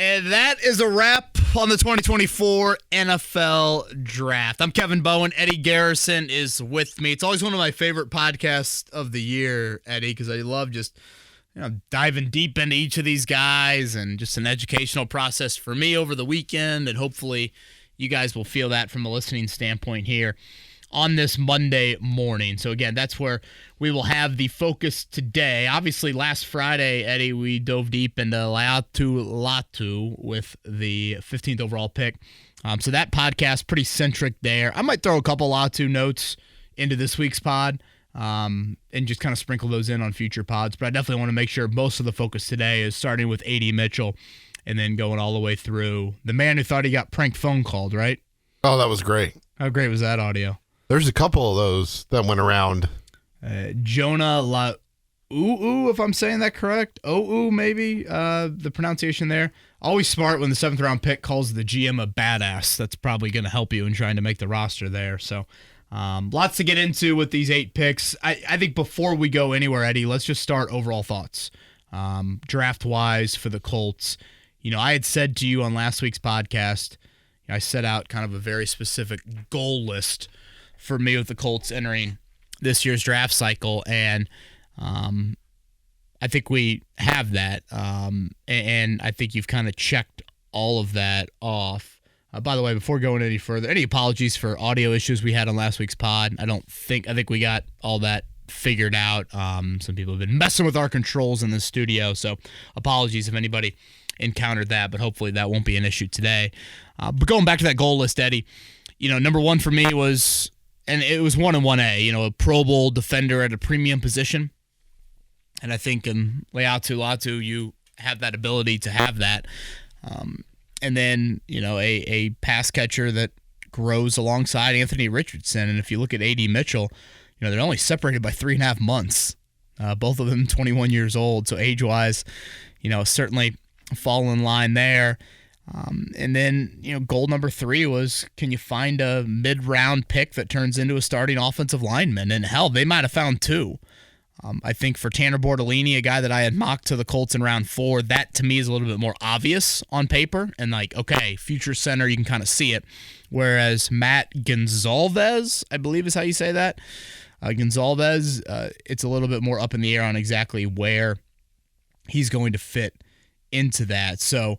And that is a wrap on the 2024 NFL Draft. I'm Kevin Bowen. Eddie Garrison is with me. It's always one of my favorite podcasts of the year, Eddie, because I love just diving deep into each of these guys and just an educational process for me over the weekend. And hopefully you guys will feel that from a listening standpoint here on this Monday morning. So again, that's where we will have the focus today. Obviously, last Friday, Eddie, we dove deep into Latu with the 15th overall pick. So that podcast, pretty centric there. I might throw a couple Latu notes into this week's pod and just kind of sprinkle those in on future pods. But I definitely want to make sure most of the focus today is starting with A.D. Mitchell and then going all the way through the man who thought he got prank phone called, right? Oh, that was great. How great was that audio? There's a couple of those that went around. Jonah La'uu, if I'm saying that correct. O'u, maybe, the pronunciation there. Always smart when the 7th round pick calls the GM a badass. That's probably going to help you in trying to make the roster there. So lots to get into with these 8 picks. I think before we go anywhere, Eddie, let's just start overall thoughts. Draft-wise for the Colts. I had said to you on last week's podcast, I set out kind of a very specific goal list for me with the Colts entering this year's draft cycle, and I think we have that, and I think you've kind of checked all of that off. By the way, before going any further, any apologies for audio issues we had on last week's pod. I think we got all that figured out. Some people have been messing with our controls in the studio, so apologies if anybody encountered that, but hopefully that won't be an issue today. But going back to that goal list, Eddie, number one for me was, and it was 1 and 1A, a Pro Bowl defender at a premium position. And I think in Latu, you have that ability to have that. And then, a pass catcher that grows alongside Anthony Richardson. And if you look at A.D. Mitchell, they're only separated by 3.5 months. Both of them 21 years old. So age-wise, certainly fall in line there. And then, goal number 3 was, can you find a mid-round pick that turns into a starting offensive lineman? And hell, they might have found 2. I think for Tanner Bortolini, a guy that I had mocked to the Colts in round 4, that to me is a little bit more obvious on paper. And okay, future center, you can kind of see it. Whereas Matt Gonzalez, I believe is how you say that. Gonzalez, it's a little bit more up in the air on exactly where he's going to fit into that. So,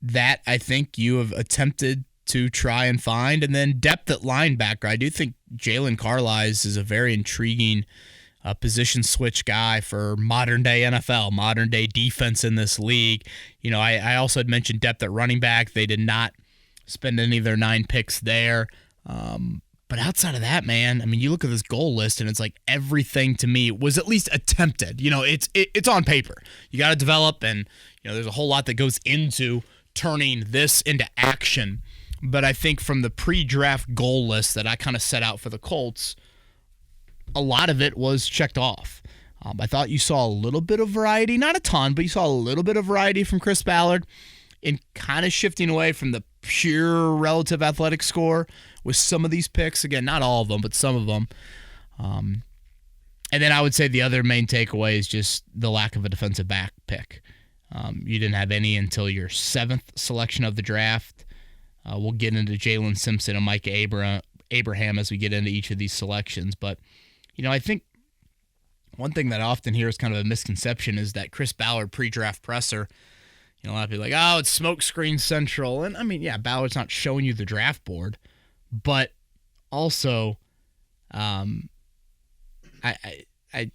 that I think you have attempted to try and find. And then depth at linebacker. I do think Jalen Carlisle is a very intriguing position switch guy for modern-day NFL, modern-day defense in this league. I also had mentioned depth at running back. They did not spend any of their 9 picks there. But outside of that, man, you look at this goal list and it's like everything to me was at least attempted. It's on paper. You got to develop, and there's a whole lot that goes into turning this into action. But I think from the pre-draft goal list that I kind of set out for the Colts, a lot of it was checked off. I thought you saw a little bit of variety, not a ton, but you saw a little bit of variety from Chris Ballard in kind of shifting away from the pure relative athletic score with some of these picks. Again, not all of them, but some of them. And then I would say the other main takeaway is just the lack of a defensive back pick. You didn't have any until your 7th selection of the draft. We'll get into Jalen Simpson and Mike Abraham as we get into each of these selections. But, I think one thing that I often hear is kind of a misconception is that Chris Ballard pre-draft presser, a lot of people are like, oh, it's smokescreen central. And, Ballard's not showing you the draft board. But also, I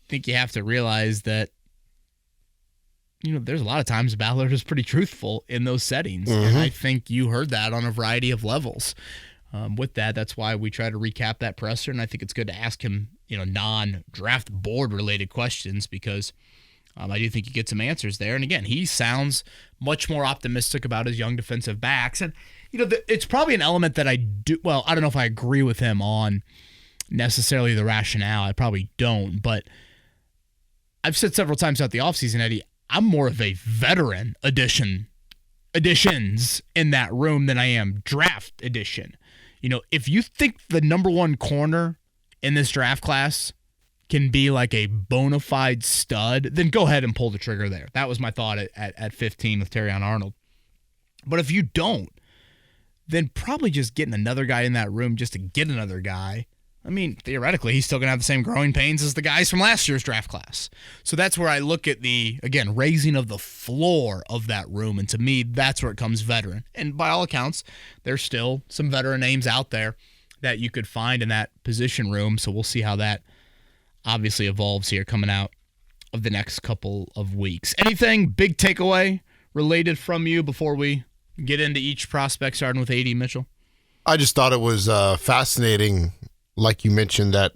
think you have to realize that, there's a lot of times Ballard is pretty truthful in those settings. Mm-hmm. And I think you heard that on a variety of levels. With that's why we try to recap that presser. And I think it's good to ask him, non-draft board related questions because I do think you get some answers there. And again, he sounds much more optimistic about his young defensive backs. And, it's probably an element that I don't know if I agree with him on necessarily the rationale. I probably don't. But I've said several times throughout the offseason, Eddie, I'm more of a veteran additions in that room than I am draft edition. If you think the number 1 corner in this draft class can be like a bona fide stud, then go ahead and pull the trigger there. That was my thought at 15 with Terrion Arnold. But if you don't, then probably just getting another guy in that room just to get another guy. I mean, theoretically, he's still going to have the same growing pains as the guys from last year's draft class. So that's where I look at the, again, raising of the floor of that room. And to me, that's where it comes veteran. And by all accounts, there's still some veteran names out there that you could find in that position room. So we'll see how that obviously evolves here coming out of the next couple of weeks. Anything big takeaway related from you before we get into each prospect, starting with A.D. Mitchell? I just thought it was fascinating, like you mentioned, that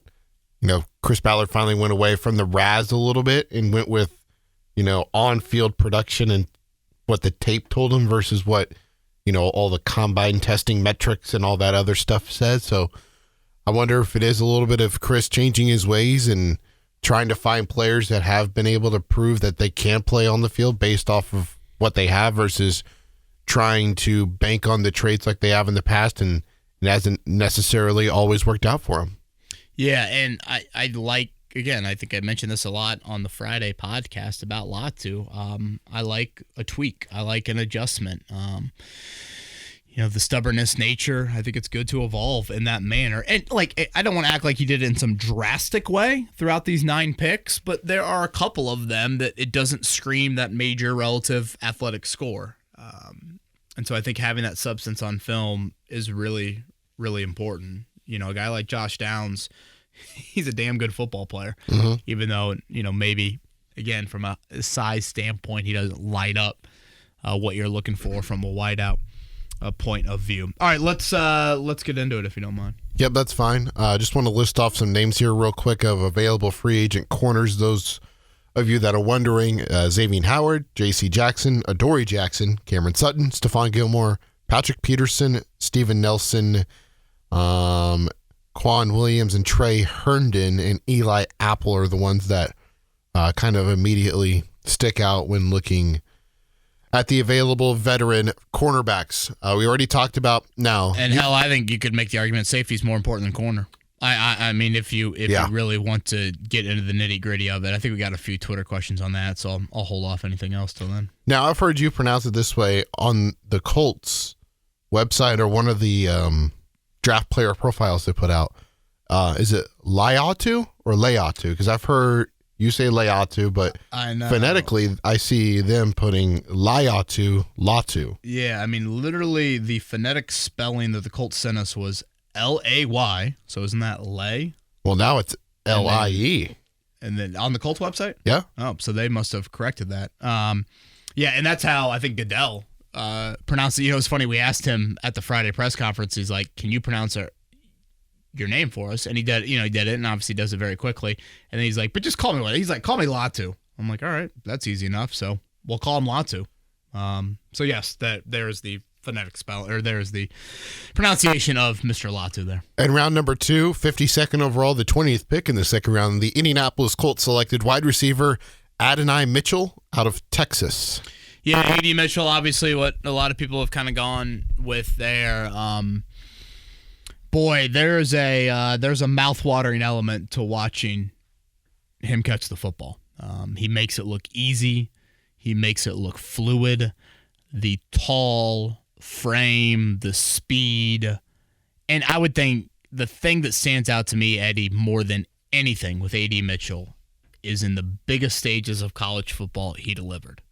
Chris Ballard finally went away from the Raz a little bit and went with on-field production and what the tape told him versus what all the combine testing metrics and all that other stuff says. So I wonder if it is a little bit of Chris changing his ways and trying to find players that have been able to prove that they can play on the field based off of what they have versus trying to bank on the traits like they have in the past, and it hasn't necessarily always worked out for them. Yeah, and I like, again, I think I mentioned this a lot on the Friday podcast about Latu. I like a tweak. I like an adjustment. The stubbornness nature, I think it's good to evolve in that manner. And, I don't want to act like he did it in some drastic way throughout these 9 picks, but there are a couple of them that it doesn't scream that major relative athletic score. And so I think having that substance on film is really, really important. A guy like Josh Downs, he's a damn good football player, even though, maybe, again, from a size standpoint, he doesn't light up what you're looking for from a wideout point of view. All right, let's get into it if you don't mind. Yep, that's fine. Just want to list off some names here real quick of available free agent corners. Those of you that are wondering, Xavier Howard, J.C. Jackson, Adoree Jackson, Cameron Sutton, Stephon Gilmore, Patrick Peterson, Steven Nelson, Quan Williams, and Trey Herndon, and Eli Apple are the ones that kind of immediately stick out when looking at the available veteran cornerbacks. We already talked about now. And hell, I think you could make the argument safety is more important than corner. I mean, if you really want to get into the nitty gritty of it, I think we got a few Twitter questions on that, so I'll hold off anything else till then. Now, I've heard you pronounce it this way on the Colts website or one of the draft player profiles they put out. Is it Laiatu or Leatu? Because I've heard you say Leatu, but I know. Phonetically, I see them putting Laiatu, Latu. Yeah, I mean, literally the phonetic spelling that the Colts sent us was L-A-Y, so isn't that lay? Well, now it's L-I-E. And then on the Colts website? Yeah. Oh, so they must have corrected that. Yeah, and that's how I think Goodell pronounced it. It's funny, we asked him at the Friday press conference, he's like, can you pronounce your name for us? And he did, he did it, and obviously does it very quickly. And then he's like, but just call me what? He's like, call me Latu. I'm like, all right, that's easy enough. So we'll call him Latu. So yes, there's the phonetic spell, or there's the pronunciation of Mr. Latu there. And round number 2, 52nd overall, the 20th pick in the second round, the Indianapolis Colts selected wide receiver Adonai Mitchell out of Texas. Yeah, A.D. Mitchell, obviously what a lot of people have kind of gone with there. Boy, there's a mouth-watering element to watching him catch the football. He makes it look easy. He makes it look fluid. The tall frame, the speed. And I would think the thing that stands out to me, Eddie, more than anything with A.D. Mitchell is in the biggest stages of college football he delivered.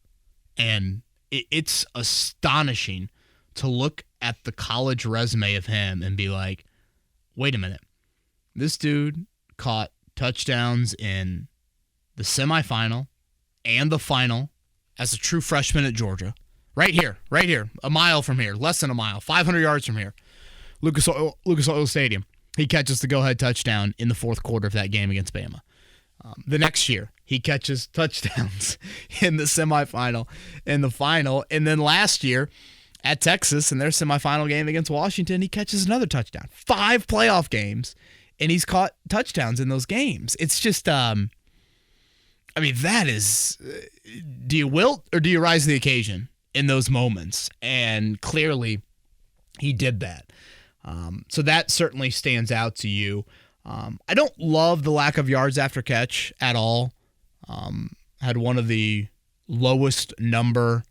And it's astonishing to look at the college resume of him and be like, wait a minute. This dude caught touchdowns in the semifinal and the final as a true freshman at Georgia. Right here, a mile from here, less than a mile, 500 yards from here. Lucas Oil Stadium. He catches the go-ahead touchdown in the fourth quarter of that game against Bama. The next year, he catches touchdowns in the semifinal and the final. And then last year at Texas in their semifinal game against Washington, he catches another touchdown. 5 playoff games, and he's caught touchdowns in those games. It's just, that is, do you wilt or do you rise to the occasion in those moments? And clearly he did that. So that certainly stands out to you. I don't love the lack of yards after catch at all. Had one of the lowest number,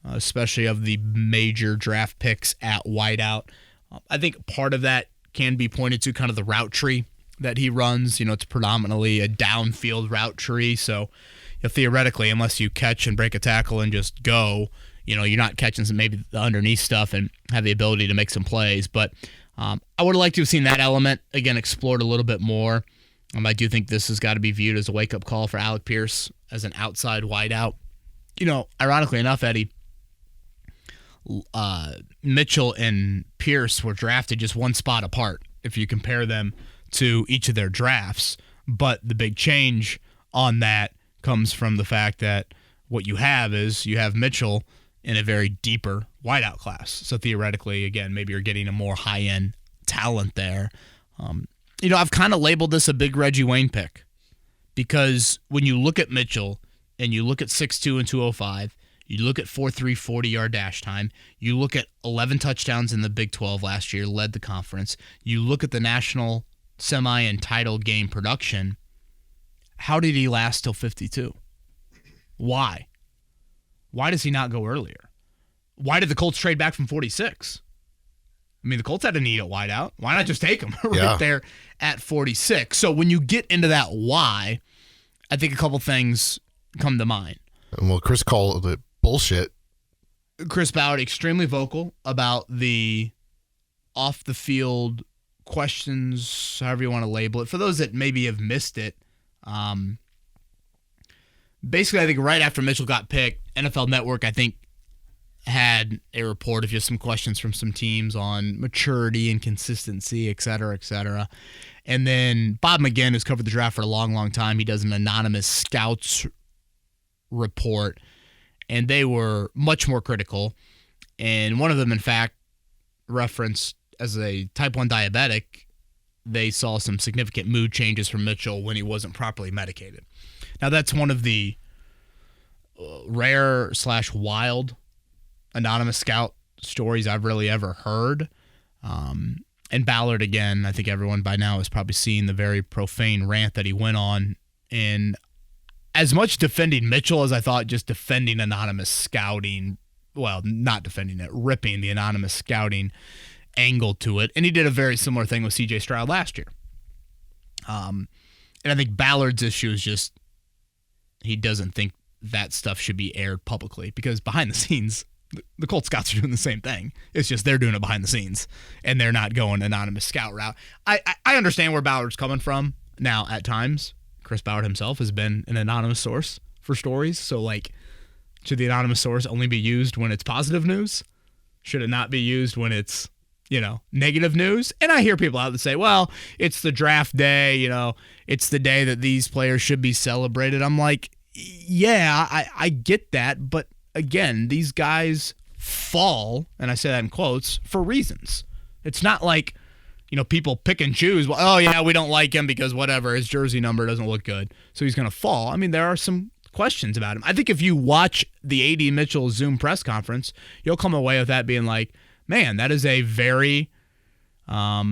especially of the major draft picks at wideout. I think part of that can be pointed to kind of the route tree that he runs. It's predominantly a downfield route tree, so theoretically, unless you catch and break a tackle and just go, you're not catching some maybe the underneath stuff and have the ability to make some plays. But I would have liked to have seen that element, again, explored a little bit more. I do think this has got to be viewed as a wake-up call for Alec Pierce as an outside wideout. Ironically enough, Eddie, Mitchell and Pierce were drafted just one spot apart if you compare them to each of their drafts. But the big change on that comes from the fact that what you have is you have Mitchell in a very deeper wideout class. So theoretically, again, maybe you're getting a more high-end talent there. I've kind of labeled this a big Reggie Wayne pick because when you look at Mitchell and you look at 6'2" and 205, you look at 4.3 40-yard dash time, you look at 11 touchdowns in the Big 12 last year, led the conference, you look at the national semi and title game production, how did he last till 52? Why? Why does he not go earlier? Why did the Colts trade back from 46? The Colts had a need at wideout. Why not just take him right there at 46? So when you get into that why, I think a couple things come to mind. Well, Chris called it bullshit. Chris Ballard, extremely vocal about the off-the-field questions, however you want to label it. For those that maybe have missed it, basically I think right after Mitchell got picked, NFL Network, I think, had a report of just some questions from some teams on maturity and consistency, et cetera, et cetera. And then Bob McGinn, who's covered the draft for a long, long time, he does an anonymous scouts report, and they were much more critical. And one of them, in fact, referenced as a type 1 diabetic, they saw some significant mood changes from Mitchell when he wasn't properly medicated. Now, that's one of the rare/wild anonymous scout stories I've really ever heard. And Ballard, again, I think everyone by now has probably seen the very profane rant that he went on. And as much defending Mitchell as I thought just defending anonymous scouting, well, not defending it, ripping the anonymous scouting angle to it. And he did a very similar thing with C.J. Stroud last year. And I think Ballard's issue is just he doesn't think that stuff should be aired publicly because behind the scenes, the Colts scouts are doing the same thing. It's just they're doing it behind the scenes, and they're not going anonymous scout route. I understand where Ballard's coming from. Now, at times, Chris Ballard himself has been an anonymous source for stories. So, should the anonymous source only be used when it's positive news? Should it not be used when it's, negative news? And I hear people out that say, well, it's the draft day, it's the day that these players should be celebrated. I'm like, yeah, I get that, but again, these guys fall, and I say that in quotes, for reasons. It's not like, people pick and choose. Well, oh, yeah, we don't like him because whatever, his jersey number doesn't look good, so he's going to fall. There are some questions about him. I think if you watch the A.D. Mitchell Zoom press conference, you'll come away with that being like, man, that is a very I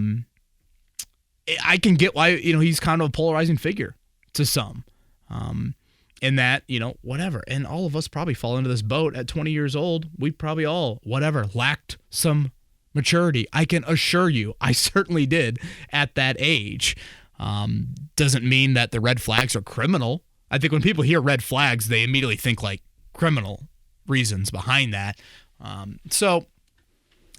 can get why, he's kind of a polarizing figure to some. In that, whatever. And all of us probably fall into this boat at 20 years old. We probably all, lacked some maturity. I can assure you, I certainly did at that age. Doesn't mean that the red flags are criminal. I think when people hear red flags, they immediately think criminal reasons behind that. So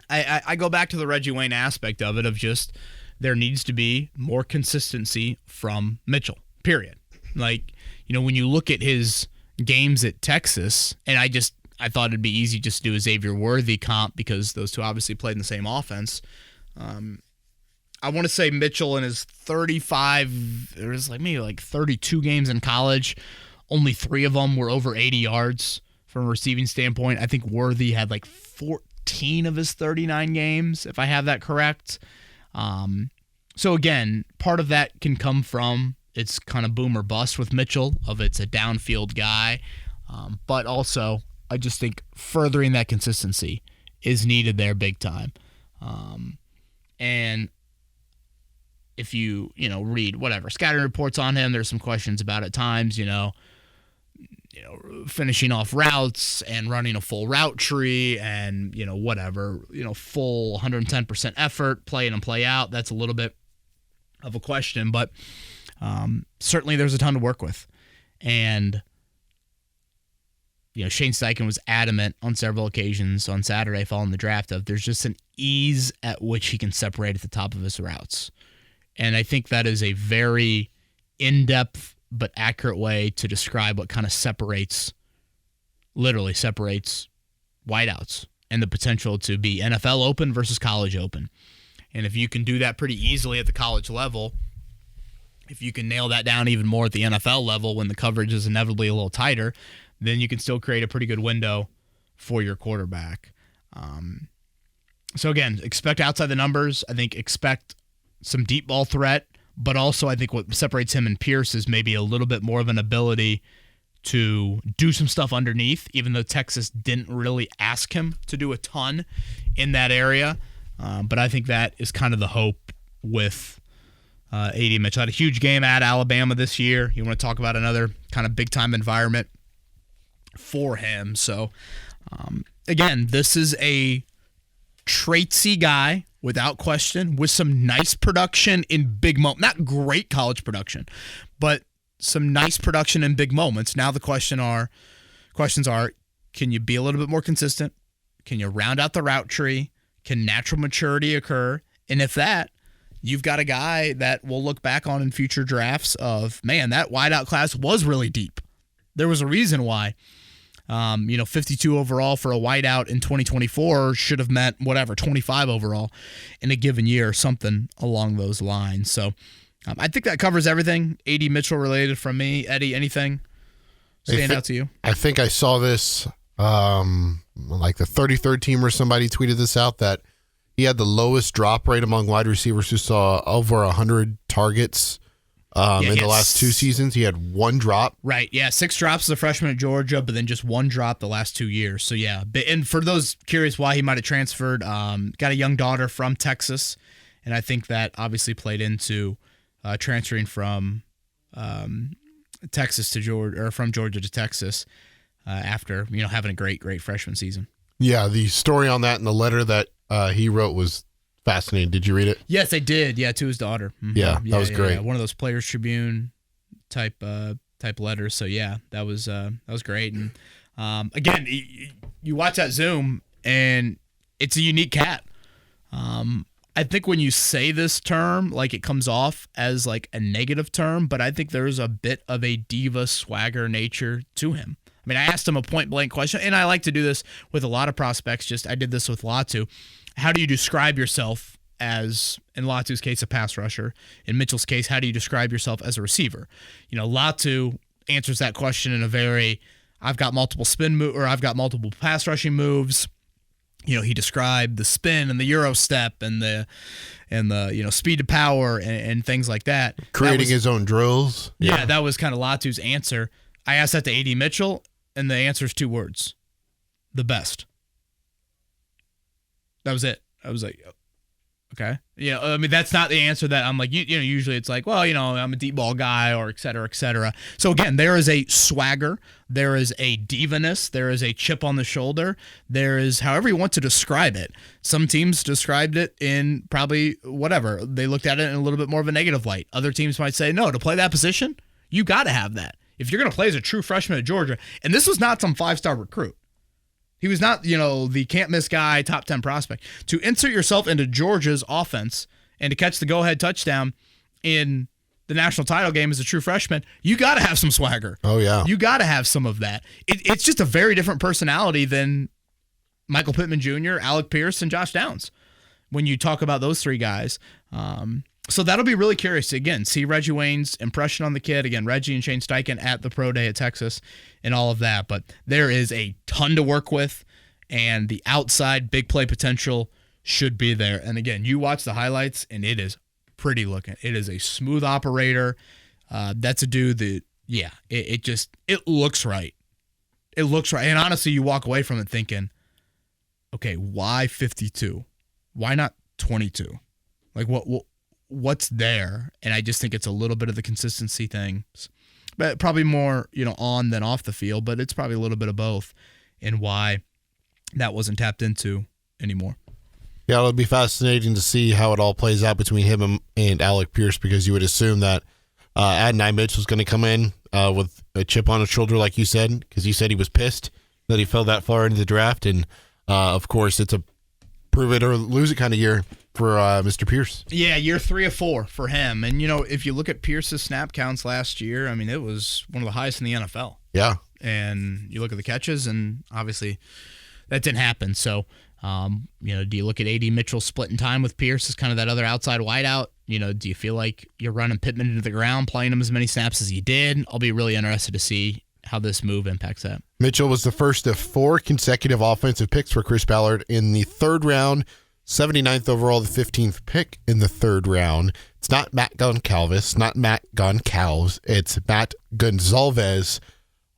I go back to the Reggie Wayne aspect of it of just there needs to be more consistency from Mitchell, period. When you look at his games at Texas, and I thought it'd be easy just to do a Xavier Worthy comp because those two obviously played in the same offense. I want to say Mitchell in his 35, there was maybe 32 games in college, only 3 of them were over 80 yards from a receiving standpoint. I think Worthy had 14 of his 39 games, if I have that correct. So again, part of that can come from it's kind of boom or bust with Mitchell of it's a downfield guy. But also, I just think furthering that consistency is needed there big time. And if you read whatever scouting reports on him, there's some questions about at times, finishing off routes and running a full route tree and, whatever, full 110% effort, play in and play out. That's a little bit of a question, but certainly there's a ton to work with. And, Shane Steichen was adamant on several occasions on Saturday following the draft of there's just an ease at which he can separate at the top of his routes. And I think that is a very in-depth but accurate way to describe what kind of literally separates wideouts and the potential to be NFL open versus college open. And if you can do that pretty easily at the college level, if you can nail that down even more at the NFL level when the coverage is inevitably a little tighter, then you can still create a pretty good window for your quarterback. So again, expect outside the numbers. I think expect some deep ball threat, but also I think what separates him and Pierce is maybe a little bit more of an ability to do some stuff underneath, even though Texas didn't really ask him to do a ton in that area. But I think that is kind of the hope with A.D. Mitchell. Had a huge game at Alabama this year. You want to talk about another kind of big-time environment for him. So, again, this is a traitsy guy without question with some nice production in big moments. Not great college production, but some nice production in big moments. Now the questions are, can you be a little bit more consistent? Can you round out the route tree? Can natural maturity occur? And if that, you've got a guy that we'll look back on in future drafts of, man, that wideout class was really deep. There was a reason why. 52 overall for a wideout in 2024 should have meant 25 overall in a given year, something along those lines. So I think that covers everything A.D. Mitchell related from me. Eddie, anything stand out to you? I think I saw this, like the 33rd team or somebody tweeted this out, that he had the lowest drop rate among wide receivers who saw over 100 targets in the last 2 seasons. He had 1 drop. Right, yeah, 6 drops as a freshman at Georgia, but then just 1 drop the last 2 years. So, yeah, and for those curious why he might have transferred, got a young daughter from Texas, and I think that obviously played into transferring from Texas to Georgia, or from Georgia to Texas after having a great freshman season. Yeah, the story on that and the letter that he wrote was fascinating. Did you read it? Yes, I did. Yeah, to his daughter. Mm-hmm. Yeah, that was great. Yeah. One of those Players Tribune type letters. So yeah, that was great. And again, you watch that Zoom, and it's a unique cat. I think when you say this term, like, it comes off as like a negative term, but I think there's a bit of a diva swagger nature to him. I mean, I asked him a point blank question, and I like to do this with a lot of prospects. I did this with Latu. How do you describe yourself as, in Latu's case, a pass rusher? In Mitchell's case, how do you describe yourself as a receiver? Latu answers that question in a very, I've got multiple I've got multiple pass rushing moves. He described the spin and the Euro step and the speed to power and things like that. Creating his own drills. Yeah, that was kind of Latu's answer. I asked that to A.D. Mitchell, and the answer is 2 words: the best. That was it. I was like, okay. I mean, that's not the answer that I'm like, usually it's like, well, I'm a deep ball guy, or et cetera, et cetera. So again, there is a swagger, there is a divaness, there is a chip on the shoulder, there is however you want to describe it. Some teams described it in probably whatever. They looked at it in a little bit more of a negative light. Other teams might say, no, to play that position, you got to have that. If you're going to play as a true freshman at Georgia, and this was not some 5-star recruit. He was not, the can't-miss guy, top 10 prospect. To insert yourself into Georgia's offense and to catch the go-ahead touchdown in the national title game as a true freshman, you got to have some swagger. Oh, yeah. You got to have some of that. It's just a very different personality than Michael Pittman Jr., Alec Pierce, and Josh Downs when you talk about those 3 guys. So that'll be really curious to, again, see Reggie Wayne's impression on the kid. Again, Reggie and Shane Steichen at the Pro Day at Texas and all of that. But there is a ton to work with, and the outside big play potential should be there. And again, you watch the highlights, and it is pretty looking. It is a smooth operator. That's a dude that, yeah, it looks right. It looks right. And honestly, you walk away from it thinking, okay, why 52? Why not 22? Like, what's there, and I just think it's a little bit of the consistency thing. But probably more, on than off the field, but it's probably a little bit of both and why that wasn't tapped into anymore. Yeah, it'll be fascinating to see how it all plays out between him and Alec Pierce, because you would assume that Adonai Mitchell's going to come in with a chip on his shoulder, like you said, because you said he was pissed that he fell that far into the draft. And, of course, it's a prove it or lose it kind of year for Mr. Pierce. Yeah, year 3 of 4 for him. And, if you look at Pierce's snap counts last year, I mean, it was one of the highest in the NFL. Yeah. And you look at the catches, and obviously that didn't happen. So, do you look at A.D. Mitchell splitting time with Pierce as kind of that other outside wideout? Do you feel like you're running Pittman into the ground, playing him as many snaps as he did? I'll be really interested to see how this move impacts that. Mitchell was the first of 4 consecutive offensive picks for Chris Ballard in the 3rd round, 79th overall, the 15th pick in the 3rd round. It's not Matt Goncalves, not Matt Goncalves. It's Matt Gonzalez,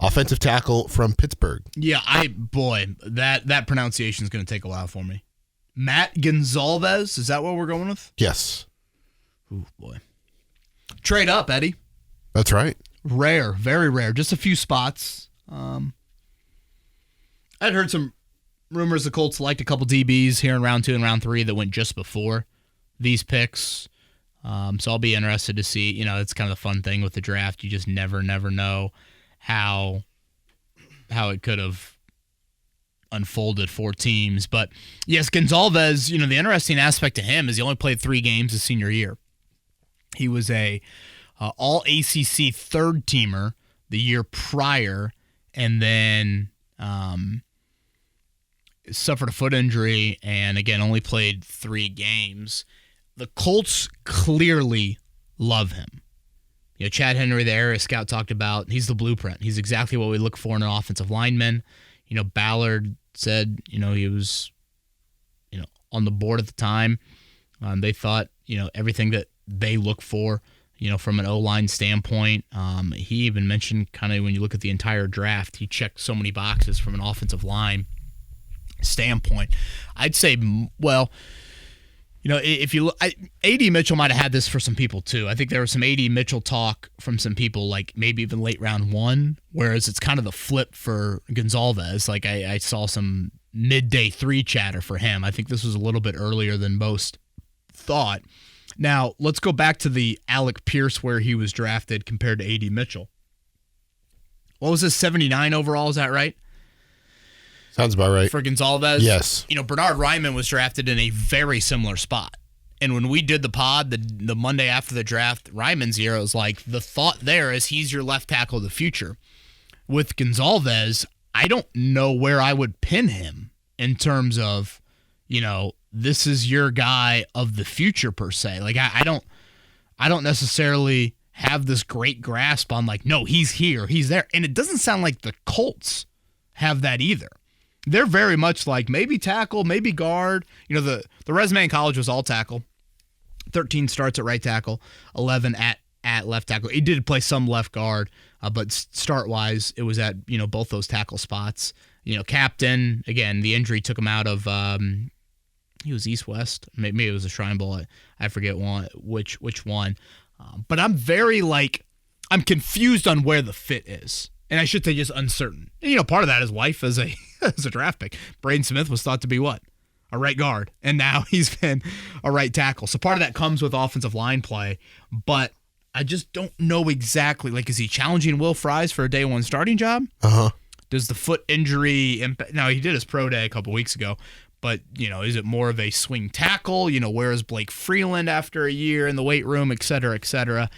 offensive tackle from Pittsburgh. Yeah, that pronunciation is going to take a while for me. Matt Gonzalez, is that what we're going with? Yes. Ooh, boy. Trade up, Eddie. That's right. Rare, very rare. Just a few spots. I'd heard some rumors the Colts liked a couple DBs here in round 2 and round 3 that went just before these picks. So I'll be interested to see. It's kind of the fun thing with the draft. You just never know how it could have unfolded for teams. But yes, Gonzalez, the interesting aspect to him is he only played 3 games his senior year. He was a all ACC third teamer the year prior, and then suffered a foot injury and again only played 3 games. The Colts clearly love him. Chad Henry, the area scout, talked about he's the blueprint. He's exactly what we look for in an offensive lineman. Ballard said, he was, on the board at the time. They thought, everything that they look for, from an O-line standpoint. He even mentioned kind of when you look at the entire draft, he checked so many boxes from an offensive line standpoint. I'd say, well, if you look, A.D. Mitchell might have had this for some people too. I think there was some A.D. Mitchell talk from some people, like maybe even late round 1, whereas it's kind of the flip for Gonzalez. Like I saw some midday 3 chatter for him. I think this was a little bit earlier than most thought. Now, let's go back to the Alec Pierce where he was drafted compared to A.D. Mitchell. What was this, 79 overall, is that right? Sounds about right. For Gonzalez? Yes. Bernard Ryman was drafted in a very similar spot. And when we did the pod the Monday after the draft, Ryman's year, it was like the thought there is he's your left tackle of the future. With Gonzalez, I don't know where I would pin him in terms of, this is your guy of the future per se. Like I don't necessarily have this great grasp on like, no, he's here, he's there. And it doesn't sound like the Colts have that either. They're very much like maybe tackle, maybe guard. The resume in college was all tackle. 13 starts at right tackle, 11 at left tackle. He did play some left guard, but start-wise, it was at, both those tackle spots. Captain, again, the injury took him out of, he was East-West. Maybe it was a Shrine Bowl. I forget which one. But I'm very, I'm confused on where the fit is. And I should say just uncertain. And, part of that is wife as a as a draft pick. Braden Smith was thought to be what? A right guard. And now he's been a right tackle. So part of that comes with offensive line play. But I just don't know exactly. Is he challenging Will Fries for a day 1 starting job? Uh-huh. Does the foot injury impact? Now, he did his pro day a couple weeks ago. But, is it more of a swing tackle? Where is Blake Freeland after a year in the weight room, et cetera, et cetera?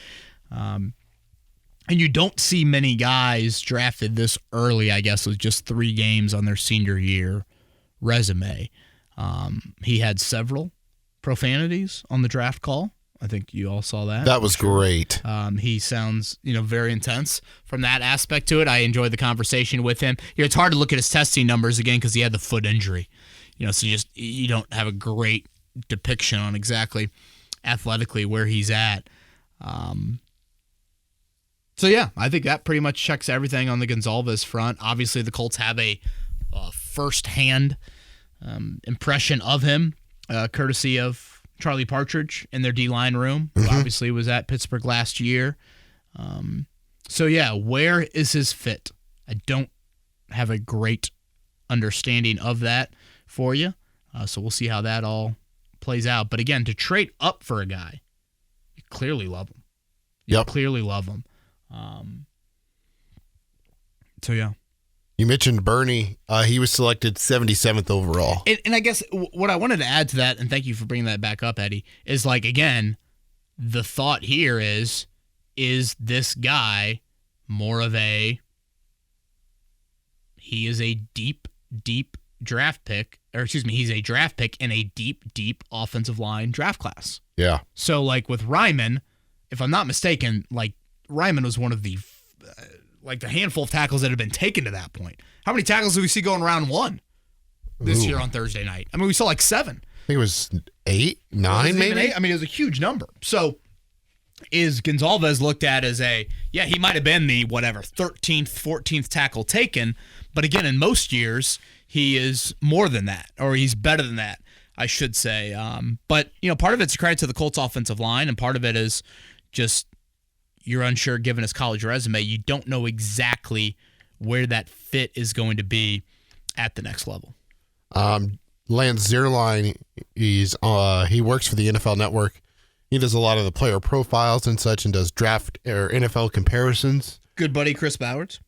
And you don't see many guys drafted this early, I guess, with just 3 games on their senior year resume. He had several profanities on the draft call. I think you all saw that. That was great. He sounds, very intense from that aspect to it. I enjoyed the conversation with him. It's hard to look at his testing numbers again because he had the foot injury. So you don't have a great depiction on exactly athletically where he's at. So, yeah, I think that pretty much checks everything on the Gonzalez front. Obviously, the Colts have a first-hand impression of him, courtesy of Charlie Partridge in their D-line room, who obviously was at Pittsburgh last year. So, yeah, where is his fit? I don't have a great understanding of that for you. So we'll see how that all plays out. But, again, to trade up for a guy, you clearly love him. You clearly love him. So, yeah. You mentioned Bernie. He was selected 77th overall. And I guess what I wanted to add to that, and thank you for bringing that back up, Eddie, is like, again, the thought here is this guy more of he is a deep draft pick, or excuse me, he's a draft pick in a deep offensive line draft class. Yeah. So, like with Ryman, if I'm not mistaken, like Ryman was one of the the handful of tackles that have been taken to that point. How many tackles do we see going round one this year on Thursday night? I mean, we saw like 7. I think it was 8, 9, maybe. 8? I mean, it was a huge number. So, is Gonzalez looked at as he might have been the 13th, 14th tackle taken, but again, in most years, he is more than that, or he's better than that, I should say. But, part of it's a credit to the Colts offensive line, and part of it is just you're unsure given his college resume. You don't know exactly where that fit is going to be at the next level. Lance Zierlein, he works for the NFL Network. He does a lot of the player profiles and such and does draft or NFL comparisons. Good buddy Chris Bowers.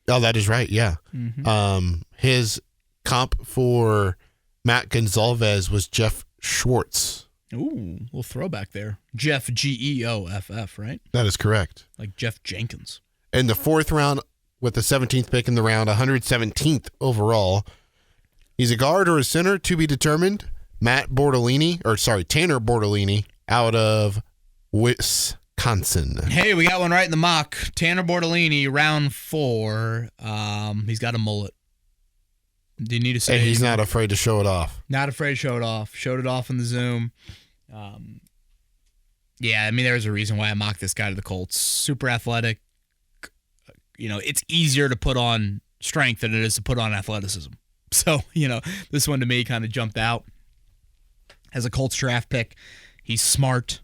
Oh, that is right, yeah. Mm-hmm. His comp for Matt Gonzalez was Jeff Schwartz. Ooh, little throwback there. Jeff, Geoff, right? That is correct. Like Jeff Jenkins. In the 4th round, with the 17th pick in the round, 117th overall. He's a guard or a center to be determined. Tanner Bortolini out of Wisconsin. Hey, we got one right in the mock. Tanner Bortolini, round 4. He's got a mullet. Do you need to say? And he's not afraid to show it off. Not afraid to show it off. Showed it off in the Zoom. There's a reason why I mocked this guy to the Colts. Super athletic. It's easier to put on strength than it is to put on athleticism. So, this one to me kind of jumped out. As a Colts draft pick, he's smart.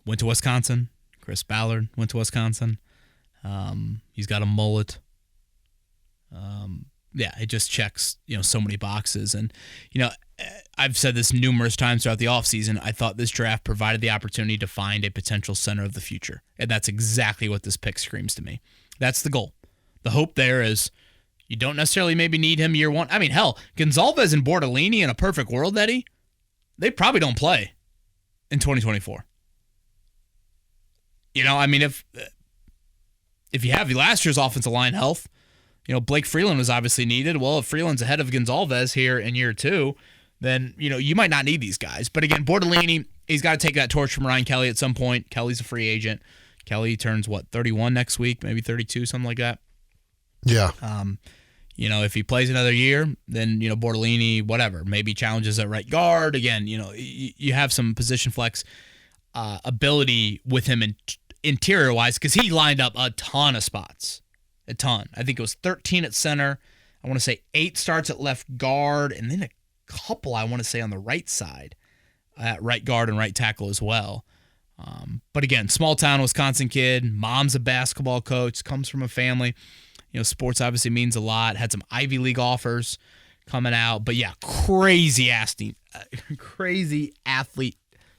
Went to Wisconsin. Chris Ballard went to Wisconsin. He's got a mullet. It just checks, so many boxes. And, I've said this numerous times throughout the offseason. I thought this draft provided the opportunity to find a potential center of the future. And that's exactly what this pick screams to me. That's the goal. The hope there is you don't necessarily maybe need him year 1. I mean, hell, Gonzalez and Bortolini in a perfect world, Eddie, they probably don't play in 2024. If you have last year's offensive line health, Blake Freeland was obviously needed. Well, if Freeland's ahead of Gonzalez here in year 2, then, you might not need these guys. But again, Bortolini, he's got to take that torch from Ryan Kelly at some point. Kelly's a free agent. Kelly turns, 31 next week, maybe 32, something like that. Yeah. If he plays another year, then, Bortolini, whatever, maybe challenges at right guard. Again, you have some position flex ability with him interior-wise because he lined up a ton of spots. A ton. I think it was 13 at center. I want to say 8 starts at left guard, and then a couple, I want to say, on the right side at right guard and right tackle as well. But again, small town Wisconsin kid, mom's a basketball coach, comes from a family. Sports obviously means a lot. Had some Ivy League offers coming out. But yeah, crazy athlete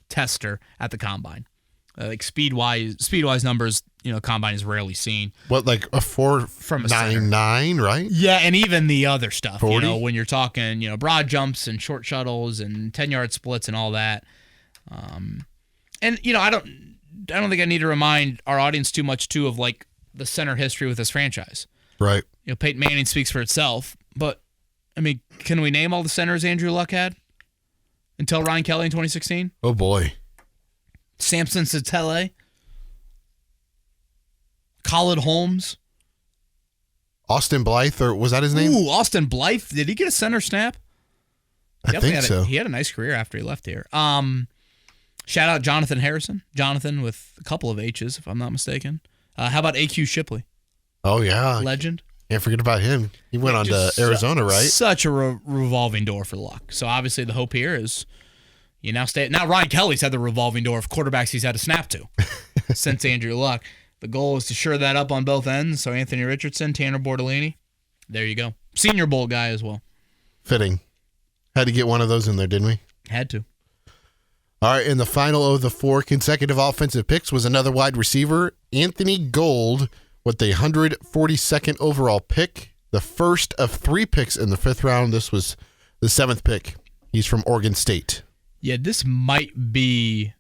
tester at the combine. Like speed-wise numbers, combine is rarely seen. What, like a 4.99, right? Yeah, and even the other stuff, 40? When you're talking, broad jumps and short shuttles and 10-yard splits and all that. And I don't think I need to remind our audience too much too of like the center history with this franchise. Right. Peyton Manning speaks for itself, but I mean, can we name all the centers Andrew Luck had until Ryan Kelly in 2016? Oh boy. Samson Satele, Khalid Holmes, Austin Blythe, or was that his name? Ooh, Austin Blythe. Did he get a center snap? I think so. He had a nice career after he left here. Shout out Jonathan Harrison. Jonathan with a couple of H's, if I'm not mistaken. How about A.Q. Shipley? Oh, yeah. Legend. Can't forget about him. He went on to Arizona, right? Such a revolving door for Luck. So obviously the hope here is, You now stay. Now Ryan Kelly's had the revolving door of quarterbacks he's had to snap to since Andrew Luck. The goal is to shore that up on both ends. So Anthony Richardson, Tanner Bortolini, there you go. Senior Bowl guy as well. Fitting. Had to get one of those in there, didn't we? Had to. All right, and the final of the 4 consecutive offensive picks was another wide receiver, Anthony Gold, with the 142nd overall pick, the first of 3 picks in the 5th round. This was the 7th pick. He's from Oregon State. Yeah, this might be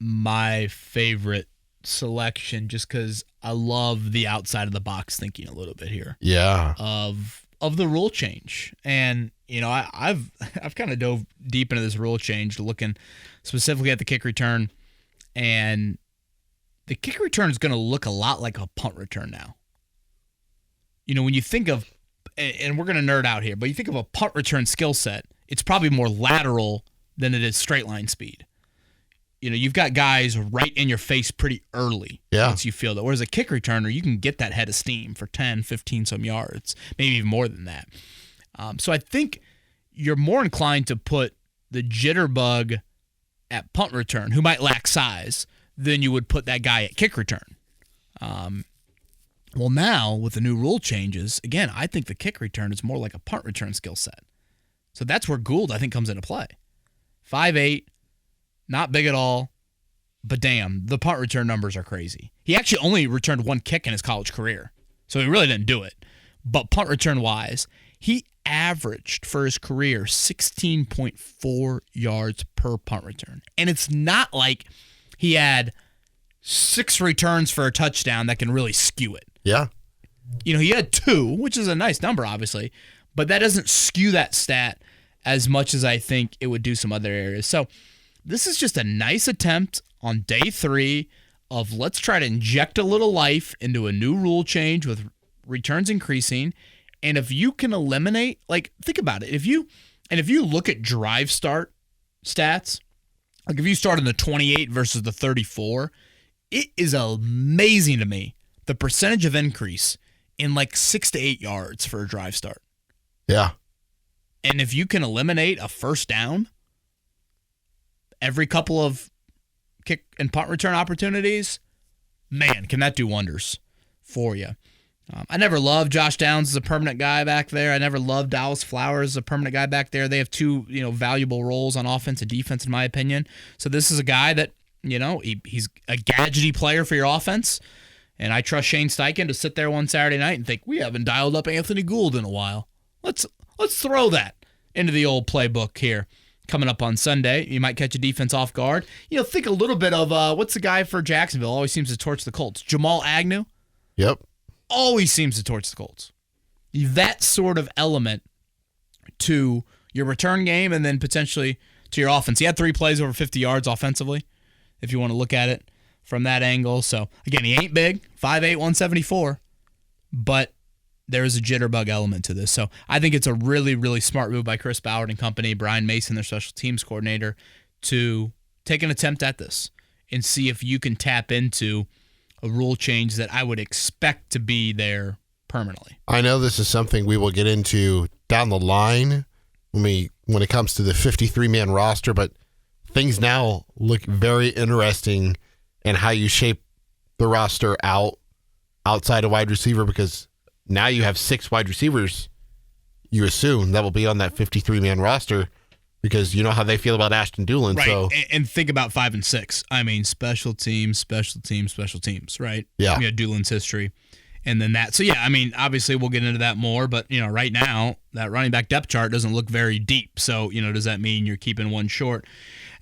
my favorite selection just because I love the outside of the box thinking a little bit here. Yeah. Of the rule change. And, I've kind of dove deep into this rule change, looking specifically at the kick return. And the kick return is going to look a lot like a punt return now. When you think of, and we're going to nerd out here, but you think of a punt return skill set, it's probably more lateral than it is straight line speed. You've got guys right in your face pretty early once you feel that. Whereas a kick returner, you can get that head of steam for 10, 15 some yards, maybe even more than that. So I think you're more inclined to put the jitterbug at punt return, who might lack size, than you would put that guy at kick return. Well, now with the new rule changes, again, I think the kick return is more like a punt return skill set. So that's where Gould, I think, comes into play. 5'8", not big at all, but damn, the punt return numbers are crazy. He actually only returned 1 kick in his college career, so he really didn't do it. But punt return-wise, he averaged for his career 16.4 yards per punt return. And it's not like he had 6 returns for a touchdown that can really skew it. Yeah. He had 2, which is a nice number, obviously, but that doesn't skew that stat as much as I think it would do some other areas. So this is just a nice attempt on day 3 of let's try to inject a little life into a new rule change with returns increasing. And if you can eliminate, think about it. If you look at drive start stats, like if you start in the 28 versus the 34, it is amazing to me the percentage of increase in 6 to 8 yards for a drive start. Yeah. And if you can eliminate a first down every couple of kick and punt return opportunities, man, can that do wonders for you. I never loved Josh Downs as a permanent guy back there. I never loved Dallas Flowers as a permanent guy back there. They have 2, valuable roles on offense and defense, in my opinion. So this is a guy that, he's a gadgety player for your offense. And I trust Shane Steichen to sit there one Saturday night and think, we haven't dialed up Anthony Gould in a while. Let's throw that into the old playbook here. Coming up on Sunday, you might catch a defense off guard. Think a little bit of what's the guy for Jacksonville always seems to torch the Colts? Jamal Agnew. Yep. Always seems to torch the Colts. That sort of element to your return game and then potentially to your offense. He had 3 plays over 50 yards offensively, if you want to look at it from that angle. So, again, he ain't big, 5'8", 174, but there is a jitterbug element to this. So I think it's a really, really smart move by Chris Ballard and company, Brian Mason, their special teams coordinator, to take an attempt at this and see if you can tap into a rule change that I would expect to be there permanently. I know this is something we will get into down the line when it comes to the 53-man roster, but things now look very interesting in how you shape the roster outside of wide receiver, because now you have 6 wide receivers, you assume, that will be on that 53-man roster, because you know how they feel about Ashton Doolin. Right, so. And think about 5 and 6. I mean, special teams, right? Yeah. You had Doolin's history. And then that. So, yeah, I mean, obviously we'll get into that more, but, right now, that running back depth chart doesn't look very deep. So, does that mean you're keeping one short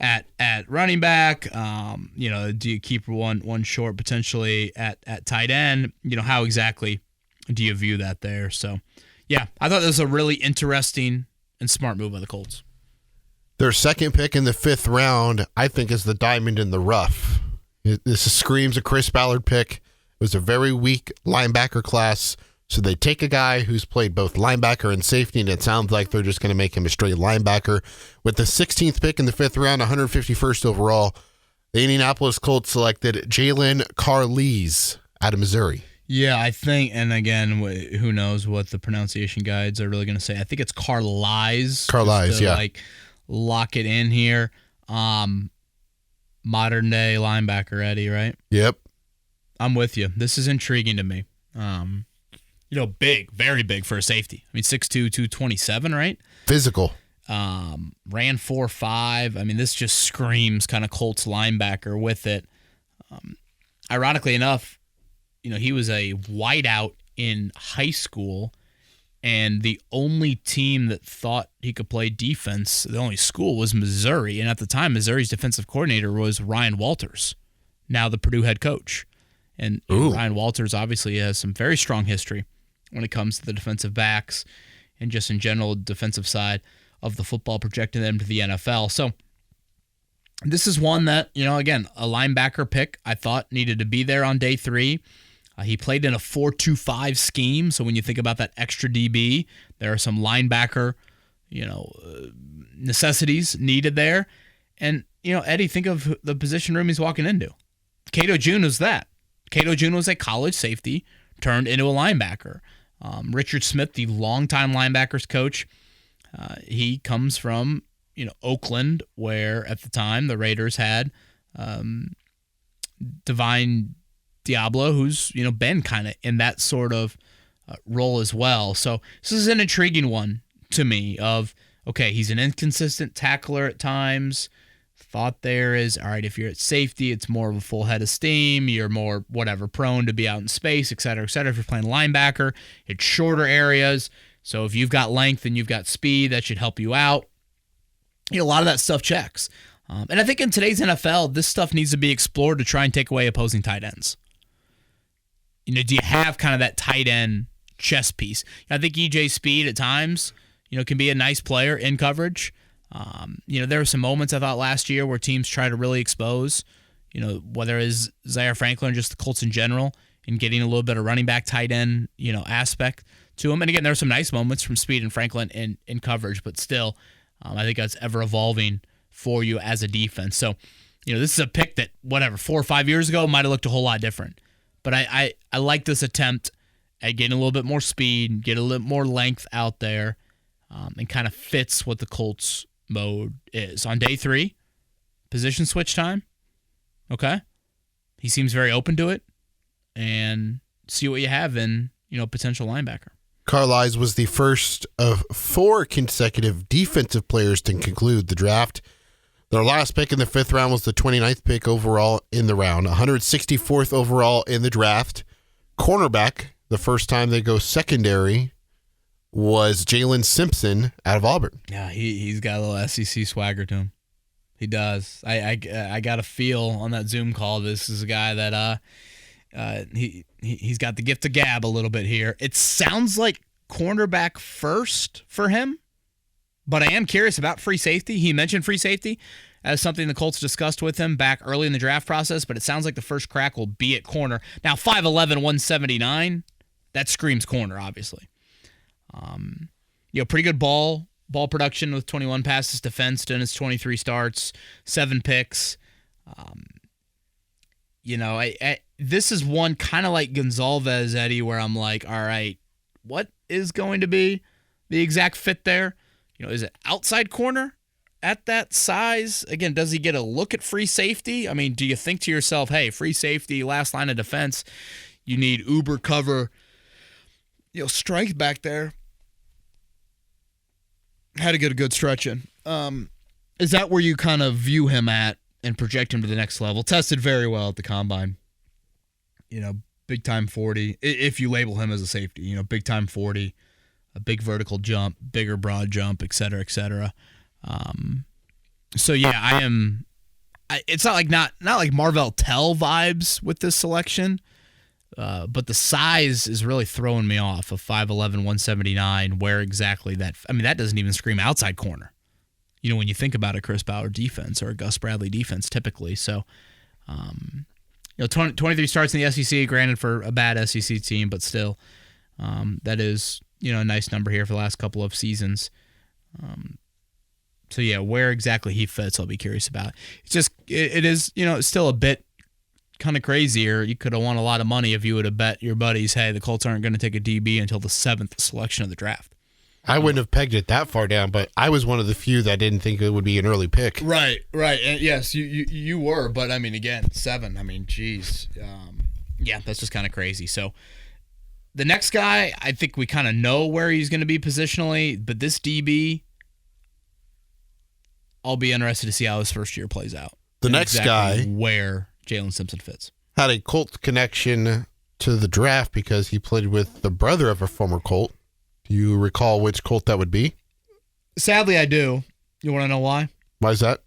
at running back? Do you keep one short potentially at tight end? How exactly do you view that there? So, yeah, I thought this was a really interesting and smart move by the Colts. Their second pick in the 5th round, I think, is the diamond in the rough. This screams a Chris Ballard pick. It was a very weak linebacker class, so they take a guy who's played both linebacker and safety, and it sounds like they're just going to make him a straight linebacker. With the 16th pick in the 5th round, 151st overall, the Indianapolis Colts selected Jalen Carlees out of Missouri. Yeah, I think, and again, who knows what the pronunciation guides are really going to say. I think it's Carlees. Carlees, yeah. lock it in here. Modern day linebacker Eddie, right? Yep. I'm with you. This is intriguing to me. Big, very big for a safety. I mean, 6'2", 227, right? Physical. Ran 4.5. I mean, this just screams kind of Colts linebacker with it. Ironically enough, he was a wideout in high school, and the only team that thought he could play defense, the only school, was Missouri. And at the time, Missouri's defensive coordinator was Ryan Walters, now the Purdue head coach. And Ryan Walters obviously has some very strong history when it comes to the defensive backs and just in general defensive side of the football, projecting them to the NFL. So this is one that, again, a linebacker pick I thought needed to be there on day 3. He played in a 4-2-5 scheme, so when you think about that extra DB, there are some linebacker, necessities needed there. And, Eddie, think of the position room he's walking into. Cato June was that. Cato June was a college safety turned into a linebacker. Richard Smith, the longtime linebackers coach, he comes from, Oakland, where at the time the Raiders had Divine Diablo, who's, been kind of in that sort of role as well. So this is an intriguing one to me of, okay, he's an inconsistent tackler at times. Thought there is, all right, if you're at safety, it's more of a full head of steam. You're more, prone to be out in space, et cetera, et cetera. If you're playing linebacker, it's shorter areas. So if you've got length and you've got speed, that should help you out. A lot of that stuff checks. And I think in today's NFL, this stuff needs to be explored to try and take away opposing tight ends. Do you have kind of that tight end chess piece? I think EJ Speed at times, can be a nice player in coverage. There were some moments I thought last year where teams try to really expose, whether it's Zaire Franklin or just the Colts in general, and getting a little bit of running back tight end, aspect to him. And again, there were some nice moments from Speed and Franklin in coverage, but still, I think that's ever evolving for you as a defense. So, this is a pick that 4 or 5 years ago might have looked a whole lot different. But I like this attempt at getting a little bit more speed, get a little more length out there, and kind of fits what the Colts mode is. On day 3, position switch time. Okay. He seems very open to it, and see what you have in, potential linebacker. Carlisle was the first of 4 consecutive defensive players to conclude the draft. Their last pick in the 5th round was the 29th pick overall in the round, 164th overall in the draft. Cornerback, the first time they go secondary, was Jalen Simpson out of Auburn. Yeah, he's got a little SEC swagger to him. He does. I got a feel on that Zoom call. This is a guy that he's got the gift of gab a little bit here. It sounds like cornerback first for him, but I am curious about free safety. He mentioned free safety as something the Colts discussed with him back early in the draft process, but it sounds like the first crack will be at corner. Now, 5'11", 179, that screams corner, obviously. Pretty good ball production with 21 passes defensed in his 23 starts, 7 picks. This is one kind of like Gonzalez, Eddie, where I'm like, all right, what is going to be the exact fit there? Is it outside corner at that size? Again, does he get a look at free safety? I mean, do you think to yourself, hey, free safety, last line of defense, you need uber cover, strength back there? Had to get a good stretch in. Is that where you kind of view him at and project him to the next level? Tested very well at the combine. Big time 40, if you label him as a safety, big time 40, a big vertical jump, bigger broad jump, et cetera, et cetera. So yeah, it's not like Marvell Tell vibes with this selection, but the size is really throwing me off of 5'11", 179, where exactly that, that doesn't even scream outside corner. When you think about a Chris Ballard defense or a Gus Bradley defense typically. So, 23 starts in the SEC, granted for a bad SEC team, but still, that is, a nice number here for the last couple of seasons. So yeah, where exactly he fits, I'll be curious about. It's just, it is, it's still a bit kind of crazier. You could have won a lot of money if you would have bet your buddies, hey, the Colts aren't going to take a DB until the 7th selection of the draft. I wouldn't have pegged it that far down, but I was one of the few that didn't think it would be an early pick. Right. And yes, you were, but I mean, again, 7. I mean, geez. Yeah, that's just kind of crazy. So the next guy, I think we kind of know where he's going to be positionally, but this DB, I'll be interested to see how his first year plays out. The next guy, where Jalen Simpson fits, had a Colts connection to the draft because he played with the brother of a former Colt. Do you recall which Colt that would be? Sadly, I do. You want to know why? Why is that?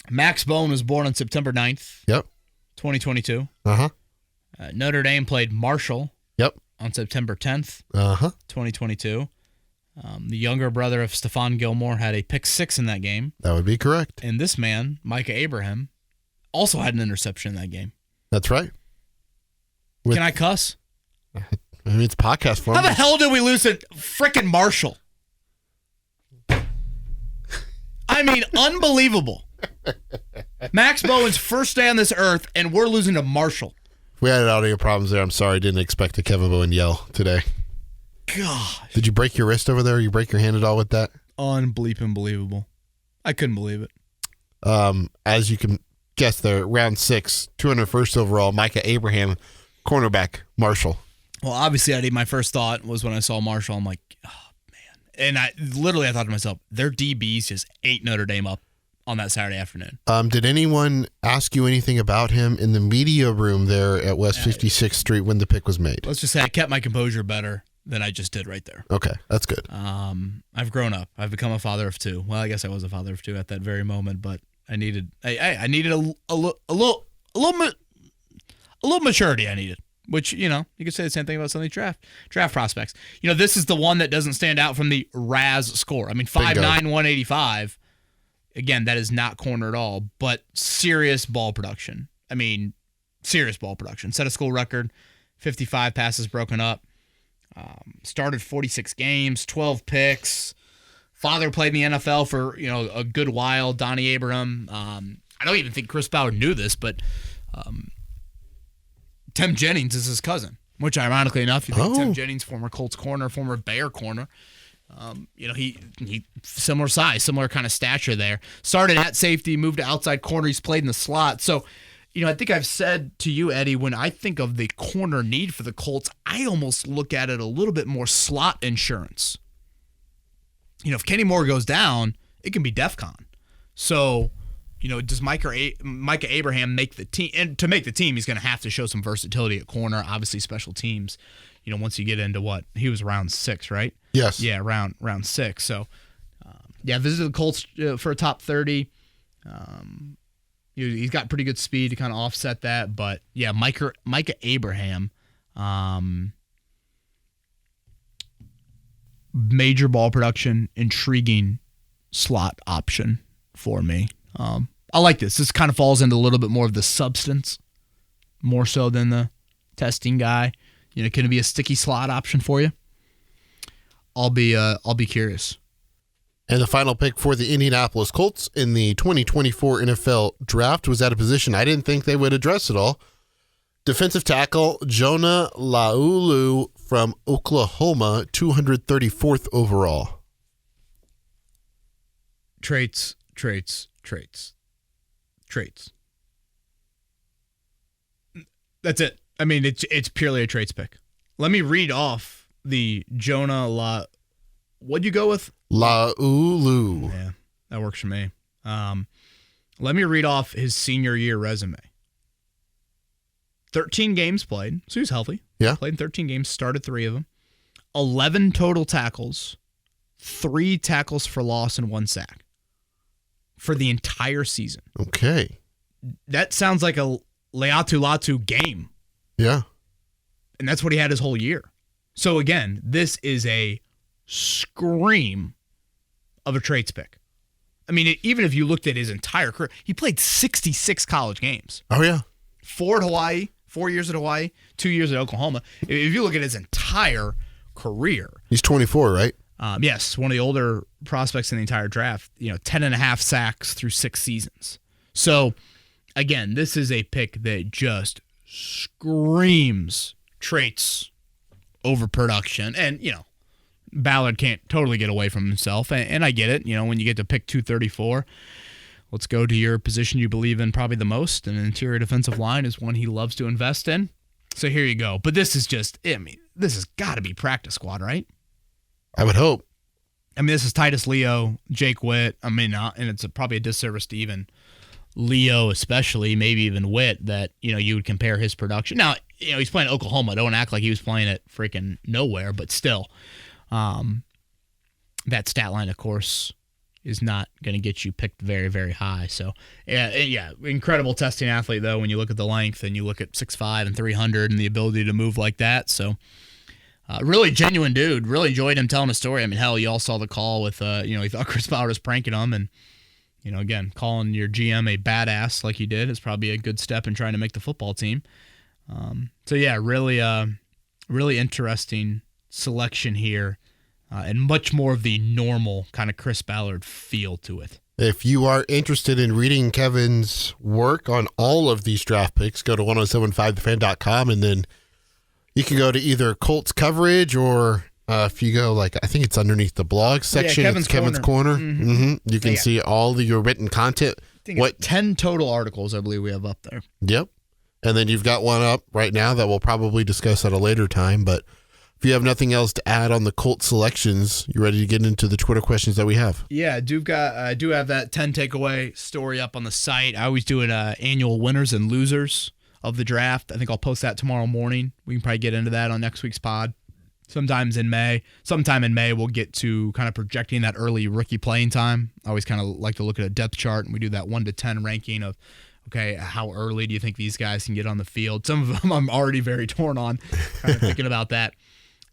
Max Bone was born on September 9th, Yep. 2022. Uh-huh. Notre Dame played Marshall. Yep. On September 10th, Uh-huh. 2022. The younger brother of Stephon Gilmore had a pick 6 in that game. That would be correct. And this man, Micah Abraham, also had an interception in that game. That's right. Can I cuss? I mean, it's podcast form. How the hell did we lose to frickin' Marshall? I mean, unbelievable. Max Bowen's first day on this earth, and we're losing to Marshall. We had audio problems there. I'm sorry. I didn't expect a Kevin Bowen yell today. Gosh. Did you break your wrist over there? Or you break your hand at all with that? Unbelievable. I couldn't believe it. As you can guess there, round 6, 201st overall, Micah Abraham, cornerback, Marshall. Well, obviously, my first thought was when I saw Marshall, I'm like, oh, man. And I thought to myself, their DBs just ate Notre Dame up on that Saturday afternoon. Did anyone ask you anything about him in the media room there at West 56th Street when the pick was made? Let's just say I kept my composure better than I just did right there. Okay, that's good. I've grown up. I've become a father of 2. Well, I guess I was a father of 2 at that very moment, but I needed a little maturity. I needed, which you could say the same thing about some of these draft prospects. This is the one that doesn't stand out from the RAS score. I mean, 5'9", 185. Again, that is not corner at all, but serious ball production. I mean, serious ball production. Set a school record, 55 passes broken up. Started 46 games, 12 picks. Father played in the NFL for a good while. Donnie Abraham. I don't even think Chris Ballard knew this, but Tim Jennings is his cousin. Which, ironically enough, you think Tim Jennings, former Colts corner, former Bear corner. He similar size, similar kind of stature there. Started at safety, moved to outside corner. He's played in the slot. So, I think I've said to you, Eddie, when I think of the corner need for the Colts, I almost look at it a little bit more slot insurance. If Kenny Moore goes down, it can be DEFCON. So, does Micah Abraham make the team? And to make the team, he's going to have to show some versatility at corner, obviously special teams. Once you get into what? He was round 6, right? Yes. Yeah, round 6. So, visited the Colts for a top 30. He's got pretty good speed to kind of offset that. But, yeah, Micah Abraham, major ball production, intriguing slot option for me. I like this. This kind of falls into a little bit more of the substance, more so than the testing guy. Can it be a sticky slot option for you? I'll be curious. And the final pick for the Indianapolis Colts in the 2024 NFL Draft was at a position I didn't think they would address at all. Defensive tackle Jonah Laulu from Oklahoma, 234th overall. Traits. That's it. I mean, it's purely a traits pick. Let me read off the Jonah What'd you go with? Laulu. Yeah, that works for me. Let me read off his senior year resume. 13 games played, so he was healthy. Yeah. Played in 13 games, started 3 of them. 11 total tackles, 3 tackles for loss, and 1 sack for the entire season. Okay. That sounds like a Latu game. Yeah. And that's what he had his whole year. So again, this is a scream of a traits pick. I mean, even if you looked at his entire career, he played 66 college games. Oh, yeah. 4 at Hawaii, 4 years at Hawaii, 2 years at Oklahoma. If you look at his entire career. He's 24, right? Yes, one of the older prospects in the entire draft. 10.5 sacks through 6 seasons. So, again, this is a pick that just screams traits over production. And, Ballard can't totally get away from himself, and I get it. When you get to pick 234, let's go to your position you believe in probably the most, and interior defensive line is one he loves to invest in. So here you go. But this is just, this has got to be practice squad, right? I would hope. This is Titus Leo, Jake Witt. And it's probably a disservice to even Leo, especially, maybe even Witt, that, you would compare his production. Now, he's playing at Oklahoma. Don't act like he was playing at freaking nowhere, but still. That stat line, of course, is not going to get you picked very, very high. So, yeah, incredible testing athlete, though, when you look at the length and you look at 6'5" and 300 and the ability to move like that. So, really genuine dude. Really enjoyed him telling a story. Hell, you all saw the call with, he thought Chris Ballard was pranking him. And, again, calling your GM a badass like he did is probably a good step in trying to make the football team. So, yeah, really interesting selection here. And much more of the normal kind of Chris Ballard feel to it. If you are interested in reading Kevin's work on all of these draft picks, go to 1075thefan.com, and then you can go to either Colts coverage or if you go, I think it's underneath the blog section, Kevin's Corner. Mm-hmm. You can see all of your written content. I think 10 total articles, I believe we have up there. Yep. And then you've got one up right now that we'll probably discuss at a later time, but if you have nothing else to add on the Colts selections, you ready to get into the Twitter questions that we have? Yeah, I do have that 10 takeaway story up on the site. I always do an annual winners and losers of the draft. I think I'll post that tomorrow morning. We can probably get into that on next week's pod. Sometime in May, we'll get to kind of projecting that early rookie playing time. I always kind of like to look at a depth chart, and we do that 1 to 10 ranking of, okay, how early do you think these guys can get on the field? Some of them I'm already very torn on, kind of thinking about that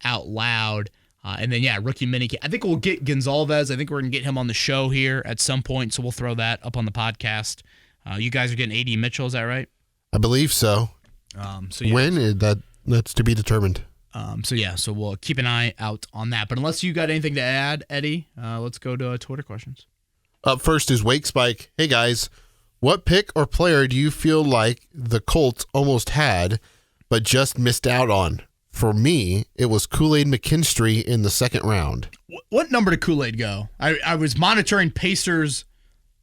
out loud. And then, rookie mini. I think we'll get Gonzalez. I think we're going to get him on the show here at some point, so we'll throw that up on the podcast. You guys are getting A.D. Mitchell, is that right? I believe so. When? That's to be determined. So we'll keep an eye out on that. But unless you got anything to add, Eddie, let's go to Twitter questions. Up first is Wake Spike. Hey, guys. What pick or player do you feel like the Colts almost had but just missed out on? For me, it was Kool-Aid McKinstry in the second round. What number did Kool-Aid go? I was monitoring Pacers'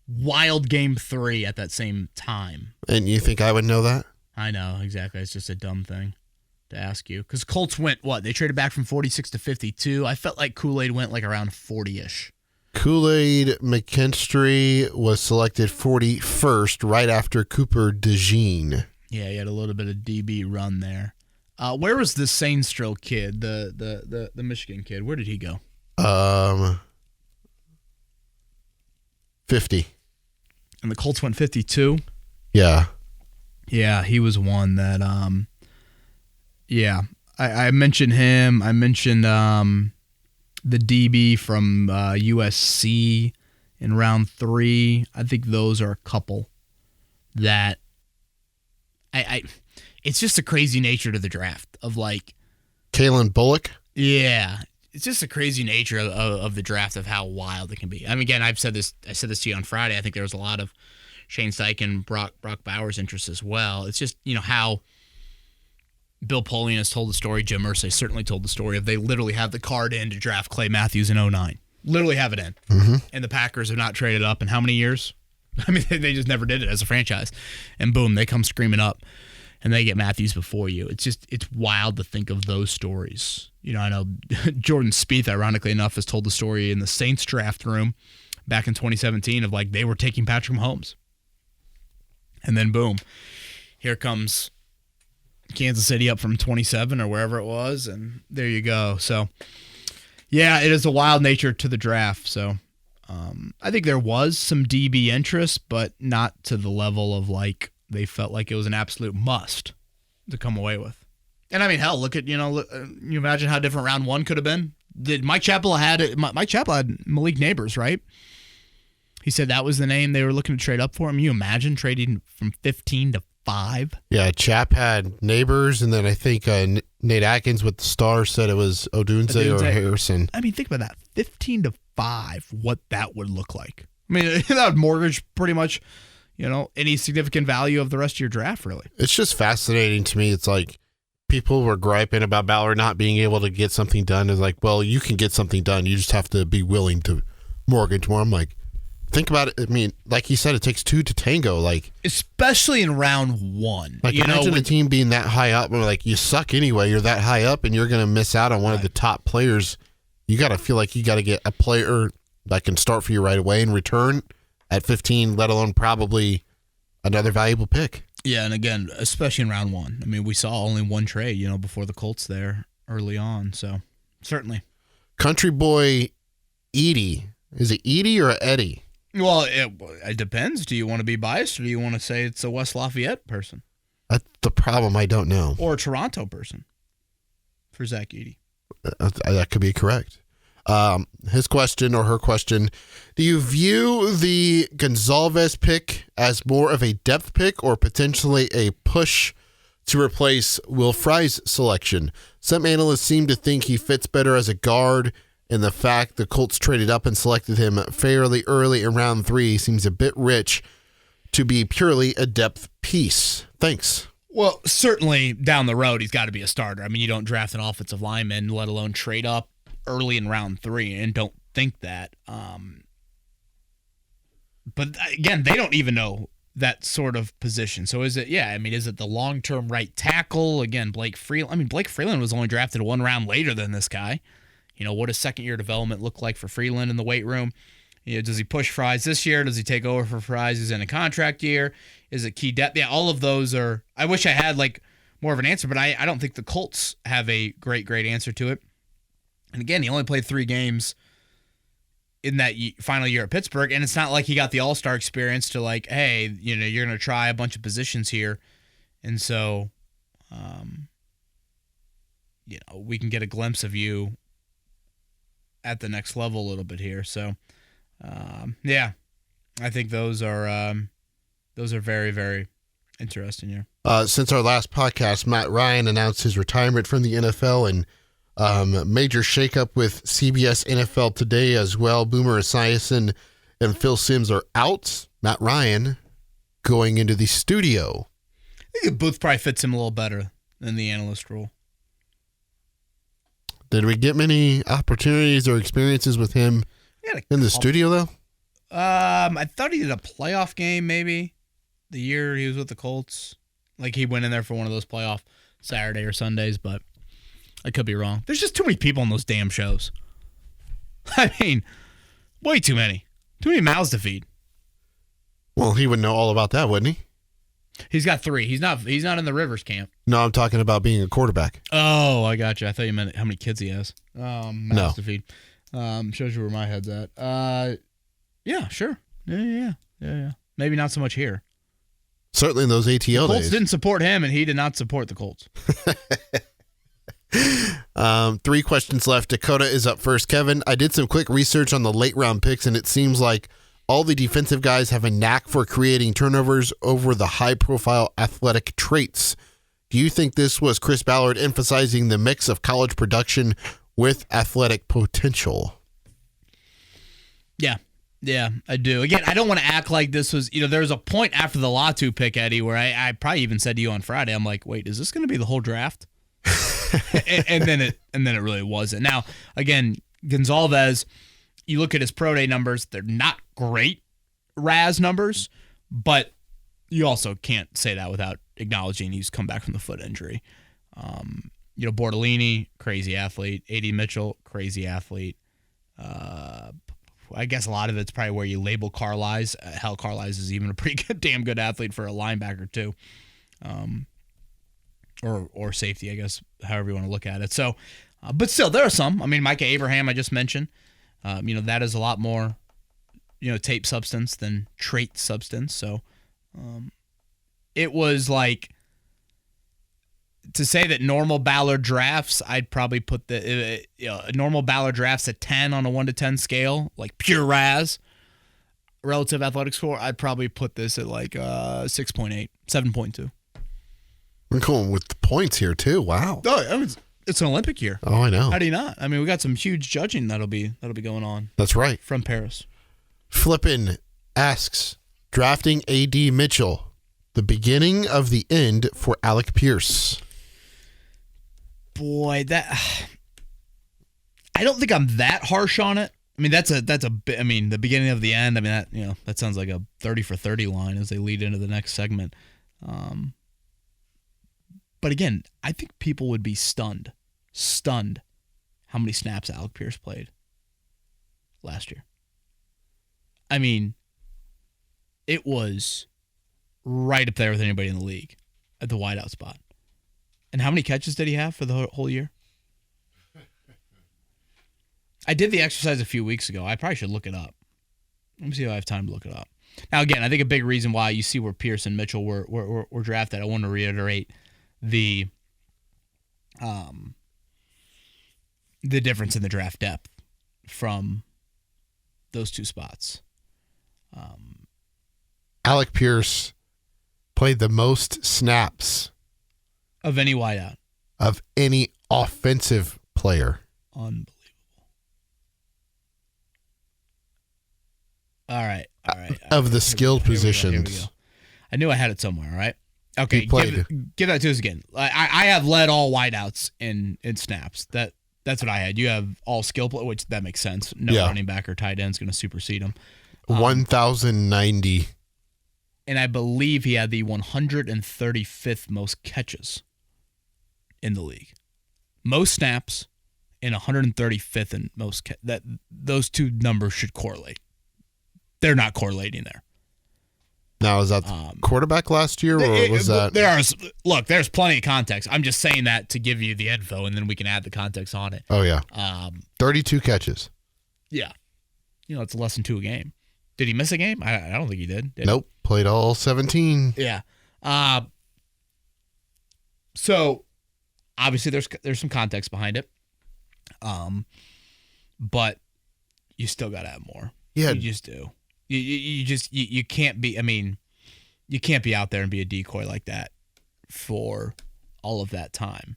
wild game 3 at that same time. And you think I would know that? I know, exactly. It's just a dumb thing to ask you. Because Colts went, They traded back from 46 to 52. I felt like Kool-Aid went around 40-ish. Kool-Aid McKinstry was selected 41st right after Cooper DeJean. Yeah, he had a little bit of DB run there. Where was the Sainstril kid, the Michigan kid? Where did he go? 50. And the Colts went 52? Yeah. Yeah, he was one that, I mentioned him. I mentioned the DB from USC in round 3. I think those are a couple that it's just a crazy nature to the draft of Kalen Bullock. Yeah, it's just a crazy nature of the draft of how wild it can be. Again, I said this to you on Friday. I think there was a lot of Shane Steichen, Brock Bowers' interest as well. It's just, how Bill Polian has told the story. Jim Irsay certainly told the story of they literally have the card in to draft Clay Matthews in 2009. Literally have it in. Mm-hmm. And the Packers have not traded up in how many years? They just never did it as a franchise. And boom, they come screaming up. And they get Matthews before you. It's wild to think of those stories. I know Jordan Spieth, ironically enough, has told the story in the Saints draft room back in 2017 of they were taking Patrick Mahomes. And then boom, here comes Kansas City up from 27 or wherever it was, and there you go. So, yeah, it is a wild nature to the draft. So, I think there was some DB interest, but not to the level of they felt like it was an absolute must to come away with. And hell, look at, you imagine how different round 1 could have been. Did Mike Chappell had Malik Neighbors, right? He said that was the name they were looking to trade up for him. You imagine trading from 15 to 5? Yeah, Chap had Neighbors, and then I think Nate Atkins with the Stars said it was Odunze or Harrison. Think about that. 15 to 5, what that would look like. That would mortgage pretty much, any significant value of the rest of your draft, really. It's just fascinating to me. It's people were griping about Ballard not being able to get something done. Is like, well, you can get something done. You just have to be willing to mortgage more. I'm like, think about it. I mean, like he said, it takes two to tango. Like, especially in round one. Like, imagine a team being that high up. And like, you suck anyway. You're that high up, and you're going to miss out on one of the top players. You got to feel like you got to get a player that can start for you right away in return at 15, let alone probably another valuable pick. Yeah, and again, especially in round one. I mean, we saw only one trade, before the Colts there early on. So, certainly. Country boy Edie. Is it Edie or Eddie? Well, it depends. Do you want to be biased, or do you want to say it's a West Lafayette person? That's the problem. I don't know. Or a Toronto person for Zach Edey. That could be correct. His question or her question, do you view the Gonzalez pick as more of a depth pick or potentially a push to replace Will Fry's selection? Some analysts seem to think he fits better as a guard, and the fact the Colts traded up and selected him fairly early in round 3 seems a bit rich to be purely a depth piece. Thanks. Well, certainly down the road, he's got to be a starter. I mean, you don't draft an offensive lineman, let alone trade up early in round 3, and don't think that. But again, they don't even know that sort of position. So is it the long-term right tackle? Again, Blake Freeland. I mean, Blake Freeland was only drafted 1 round later than this guy. What does second-year development look like for Freeland in the weight room? Does he push Fries this year? Does he take over for Fries who's in a contract year? Is it key depth? Yeah, all of those are. I wish I had more of an answer, but I don't think the Colts have a great answer to it. And again, he only played 3 games in that final year at Pittsburgh, and it's not like he got the all-star experience to hey, you're going to try a bunch of positions here, and so, we can get a glimpse of you at the next level a little bit here. So, I think those are very, very interesting here. Since our last podcast, Matt Ryan announced his retirement from the NFL, and major shakeup with CBS NFL Today as well. Boomer Esiason and Phil Simms are out. Matt Ryan going into the studio. I think the booth probably fits him a little better than the analyst role. Did we get many opportunities or experiences with him in the studio, though? I thought he did a playoff game maybe the year he was with the Colts. He went in there for one of those playoff Saturday or Sundays, but I could be wrong. There's just too many people on those damn shows. I mean, way too many. Too many mouths to feed. Well, he would know all about that, wouldn't he? He's got 3. He's not in the Rivers camp. No, I'm talking about being a quarterback. Oh, I got you. I thought you meant how many kids he has. Mouths to feed. Shows you where my head's at. Yeah, sure. Yeah. Maybe not so much here. Certainly in those ATL days. Colts didn't support him, and he did not support the Colts. 3 questions left. Dakota is up first. Kevin, I did some quick research on the late round picks, and it seems like all the defensive guys have a knack for creating turnovers over the high-profile athletic traits. Do you think this was Chris Ballard emphasizing the mix of college production with athletic potential? Yeah, I do. Again, I don't want to act like this was, there was a point after the Latu pick, Eddie, where I probably even said to you on Friday, I'm like, wait, is this going to be the whole draft? and then it really wasn't. Now, again, Gonzalez, you look at his pro day numbers, they're not great RAS numbers, but you also can't say that without acknowledging he's come back from the foot injury. Bortolini, crazy athlete. A.D. Mitchell, crazy athlete. I guess a lot of it's probably where you label Carlisle. Hell, Carlisle is even a pretty damn good athlete for a linebacker too. Or safety, I guess, however you want to look at it. So, but still, there are some. I mean, Micah Abraham, I just mentioned. That is a lot more, tape substance than trait substance. So, it was to say that normal Ballard drafts, I'd probably put normal Ballard drafts at 10 on a 1 to 10 scale, like pure RAS, relative athletic score. I'd probably put this at 6.8, 7.2. We're going with the points here too. Wow. Oh, I mean, it's an Olympic year. Oh, I know. How do you not? I mean, we got some huge judging that'll be going on. That's right. From Paris. Flippin asks, drafting A.D. Mitchell, the beginning of the end for Alec Pierce. boy, I don't think I'm that harsh on it. I mean, that's a bit. I mean, the beginning of the end. I mean, that sounds like a 30 for 30 line as they lead into the next segment. But again, I think people would be stunned how many snaps Alec Pierce played last year. I mean, it was right up there with anybody in the league at the wideout spot. And how many catches did he have for the whole year? I did the exercise a few weeks ago. I probably should look it up. Let me see if I have time to look it up. Now, again, I think a big reason why you see where Pierce and Mitchell were drafted, I want to reiterate the difference in the draft depth from those two spots. Alec Pierce played the most snaps of any wideout. Of any offensive player. Unbelievable. All right. Of the skilled Here we positions. go. I knew I had it somewhere, all right? Okay, He played. give that to us again. I have led all wideouts in snaps. That's what I had. You have all skill play, which that makes sense. No running back or tight end is going to supersede him. 1,090. And I believe he had the 135th most catches in the league. Most snaps and 135th in most that those two numbers should correlate. They're not correlating there. Now, is that quarterback last year, or was that? There's plenty of context. I'm just saying that to give you the info, and then we can add the context on it. Oh, yeah. 32 catches. Yeah. It's less than 2 a game. Did he miss a game? I don't think he did. Nope. Played all 17. Yeah. So, obviously, there's some context behind it. But you still got to have more. Yeah. You just do. You can't be, I mean, you can't be out there and be a decoy like that for all of that time.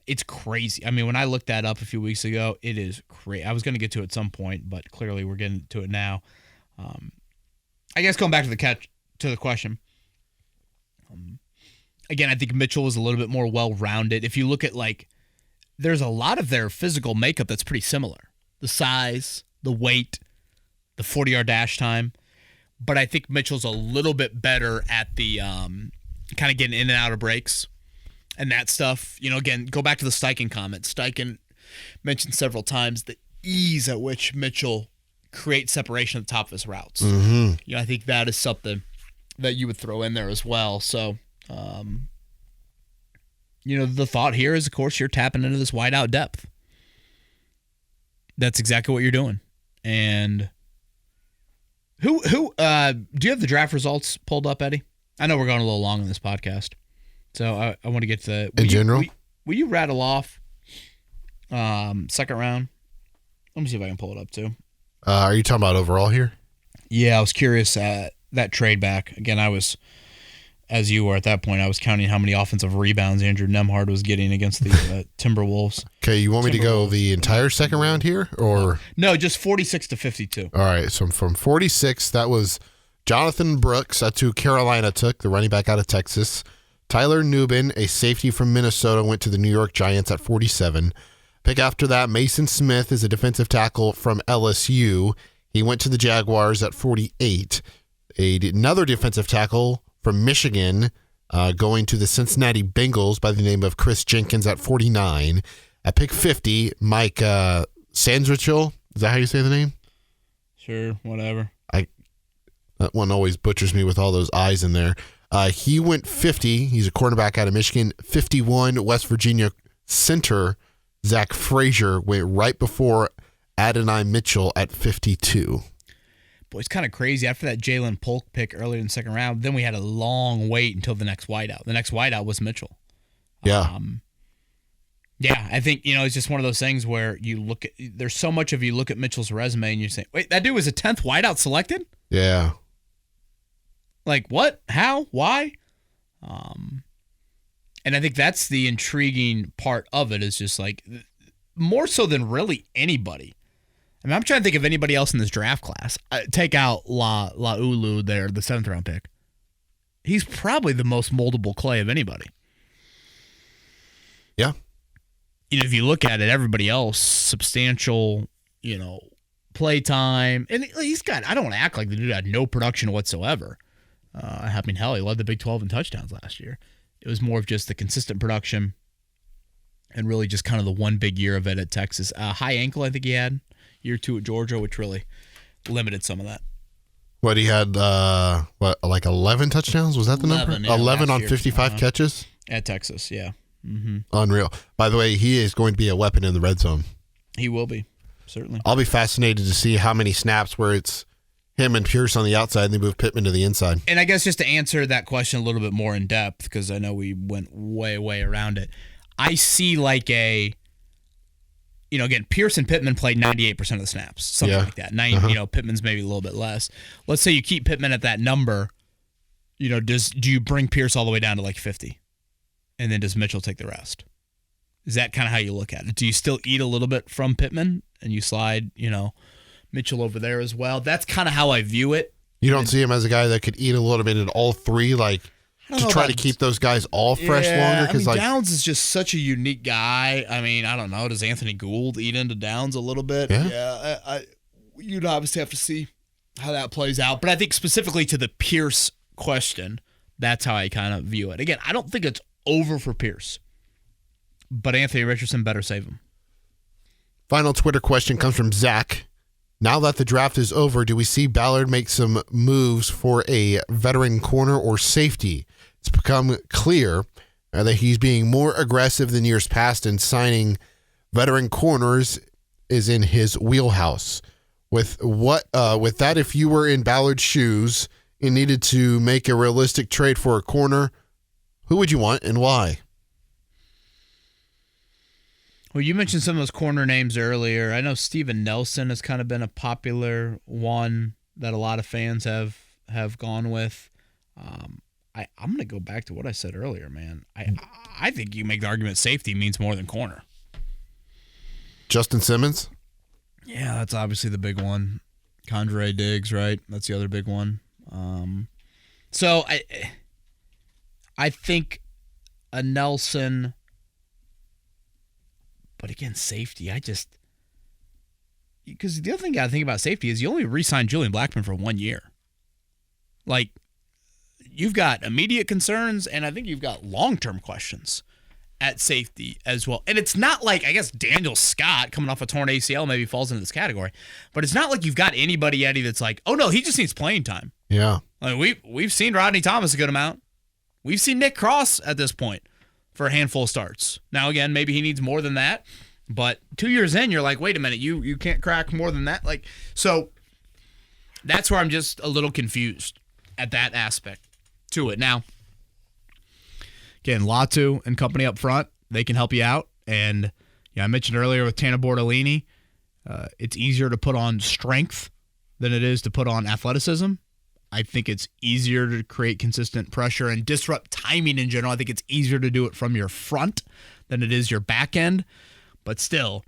It's crazy. I mean, when I looked that up a few weeks ago, it is crazy. I was going to get to it at some point, but clearly we're getting to it now. I guess going back to the question. Again, I think Mitchell is a little bit more well-rounded. If you look at, there's a lot of their physical makeup that's pretty similar. The size, the weight, the 40-yard dash time. But I think Mitchell's a little bit better at the kind of getting in and out of breaks and that stuff. Again, go back to the Steichen comment. Steichen mentioned several times the ease at which Mitchell creates separation at the top of his routes. Mm-hmm. I think that is something that you would throw in there as well. So, the thought here is, of course, you're tapping into this wideout depth. That's exactly what you're doing. And who do you have the draft results pulled up, Eddie? I know we're going a little long on this podcast, so I want to get to in general. Will you rattle off second round? Let me see if I can pull it up too. Are you talking about overall here? Yeah, I was curious at that trade back. Again, I was, as you were at that point, I was counting how many offensive rebounds Andrew Nemhard was getting against the Timberwolves. Okay, you want me to go the entire second round here, or no, just 46 to 52. All right, so from 46, that was Jonathan Brooks. That's who Carolina took, the running back out of Texas. Tyler Nubin, a safety from Minnesota, went to the New York Giants at 47. Pick after that, Mason Smith is a defensive tackle from LSU. He went to the Jaguars at 48. Another defensive tackle from Michigan going to the Cincinnati Bengals by the name of Chris Jenkins at 49. At pick 50, Mike Sandrichel. Is that how you say the name? Sure, whatever. That one always butchers me with all those I's in there. He went 50. He's a cornerback out of Michigan. 51, West Virginia center Zach Frazier went right before Adonai Mitchell at 52. Boy, it's kind of crazy. After that Jalen Polk pick earlier in the second round, then we had a long wait until the next wideout. The next wideout was Mitchell. Yeah. Yeah, I think, it's just one of those things where you look at, there's so much of you look at Mitchell's resume and you say, wait, that dude was a 10th wideout selected? Yeah. Like, what? How? Why? And I think that's the intriguing part of it, is just more so than really anybody. I mean, I'm trying to think of anybody else in this draft class. Take out La Ulu there, the 7th round pick. He's probably the most moldable clay of anybody. Yeah. if you look at it, everybody else, substantial, play time. And he's got, I don't want to act like the dude had no production whatsoever. I mean, hell, he led the Big 12 in touchdowns last year. It was more of just the consistent production and really just kind of the one big year of it at Texas. High ankle, I think he had, year 2 at Georgia, which really limited some of that. What, he had, like 11 touchdowns? Was that the 11, number? Yeah, 11 on 55 catches? At Texas, yeah. Mm-hmm. Unreal. By the way, he is going to be a weapon in the red zone. He will be, certainly. I'll be fascinated to see how many snaps where it's him and Pierce on the outside and they move Pittman to the inside. And I guess just to answer that question a little bit more in depth, because I know we went way, way around it, I see like again, Pierce and Pittman played 98% of the snaps, something like that. Pittman's maybe a little bit less. Let's say you keep Pittman at that number, do you bring Pierce all the way down to like 50? And then does Mitchell take the rest? Is that kind of how you look at it? Do you still eat a little bit from Pittman and you slide, Mitchell over there as well? That's kind of how I view it. You don't see him as a guy that could eat a little bit in all three, like to try to keep those guys all fresh longer? Because Downs is just such a unique guy. I mean, I don't know. Does Anthony Gould eat into Downs a little bit? Yeah. You'd obviously have to see how that plays out. But I think specifically to the Pierce question, that's how I kind of view it. Again, I don't think it's over for Pierce, but Anthony Richardson better save him. Final Twitter question comes from Zach. Now that the draft is over, do we see Ballard make some moves for a veteran corner or safety? It's become clear that he's being more aggressive than years past, and signing veteran corners is in his wheelhouse. With that, if you were in Ballard's shoes and needed to make a realistic trade for a corner, who would you want and why? Well, you mentioned some of those corner names earlier. I know Steven Nelson has kind of been a popular one that a lot of fans have gone with. I'm going to go back to what I said earlier, man. I think you make the argument safety means more than corner. Justin Simmons? Yeah, that's obviously the big one. Condre Diggs, right? That's the other big one. So I think a Nelson, but again, safety, because the other thing I think about safety is you only re-signed Julian Blackmon for 1 year. Like, you've got immediate concerns, and I think you've got long-term questions at safety as well. And it's not like, I guess, Daniel Scott coming off a torn ACL maybe falls into this category, but it's not like you've got anybody, Eddie, that's like, oh, no, he just needs playing time. Yeah. Like we've seen Rodney Thomas a good amount. We've seen Nick Cross at this point for a handful of starts. Now, again, maybe he needs more than that, but 2 years in, you're like, wait a minute, you can't crack more than that? Like, so that's where I'm just a little confused at that aspect to it. Now, again, Latu and company up front, they can help you out. And I mentioned earlier with Tanner Bortolini, it's easier to put on strength than it is to put on athleticism. I think it's easier to create consistent pressure and disrupt timing in general. I think it's easier to do it from your front than it is your back end. But still,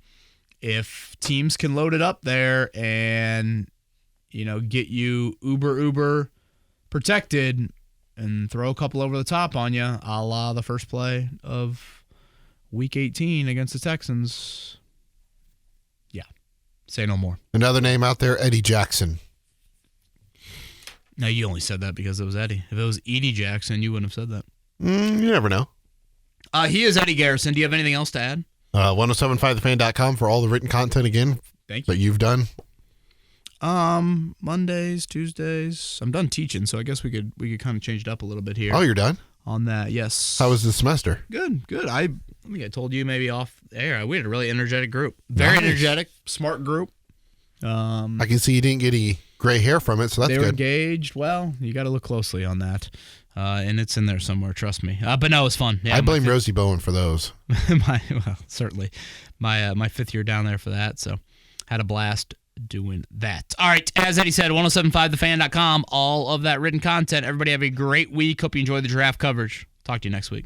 if teams can load it up there and, get you uber protected and throw a couple over the top on you, a la the first play of Week 18 against the Texans, yeah, say no more. Another name out there, Eddie Jackson. No, you only said that because it was Eddie. If it was Edie Jackson, you wouldn't have said that. You never know. He is Eddie Garrison. Do you have anything else to add? 1075thefan.com for all the written content again. Thank you. That you've done. Mondays, Tuesdays. I'm done teaching, so I guess we could kind of change it up a little bit here. Oh, you're done? On that, yes. How was the semester? Good. I think I told you maybe off air. We had a really energetic group. Very energetic, smart group. I can see you didn't get any gray hair from it, so that's good. They were engaged. Well, you got to look closely on that. And it's in there somewhere, trust me. But no, it was fun. Yeah, I blame Rosie Bowen for those. Certainly. My fifth year down there for that, so had a blast doing that. All right, as Eddie said, 1075thefan.com, all of that written content. Everybody have a great week. Hope you enjoy the draft coverage. Talk to you next week.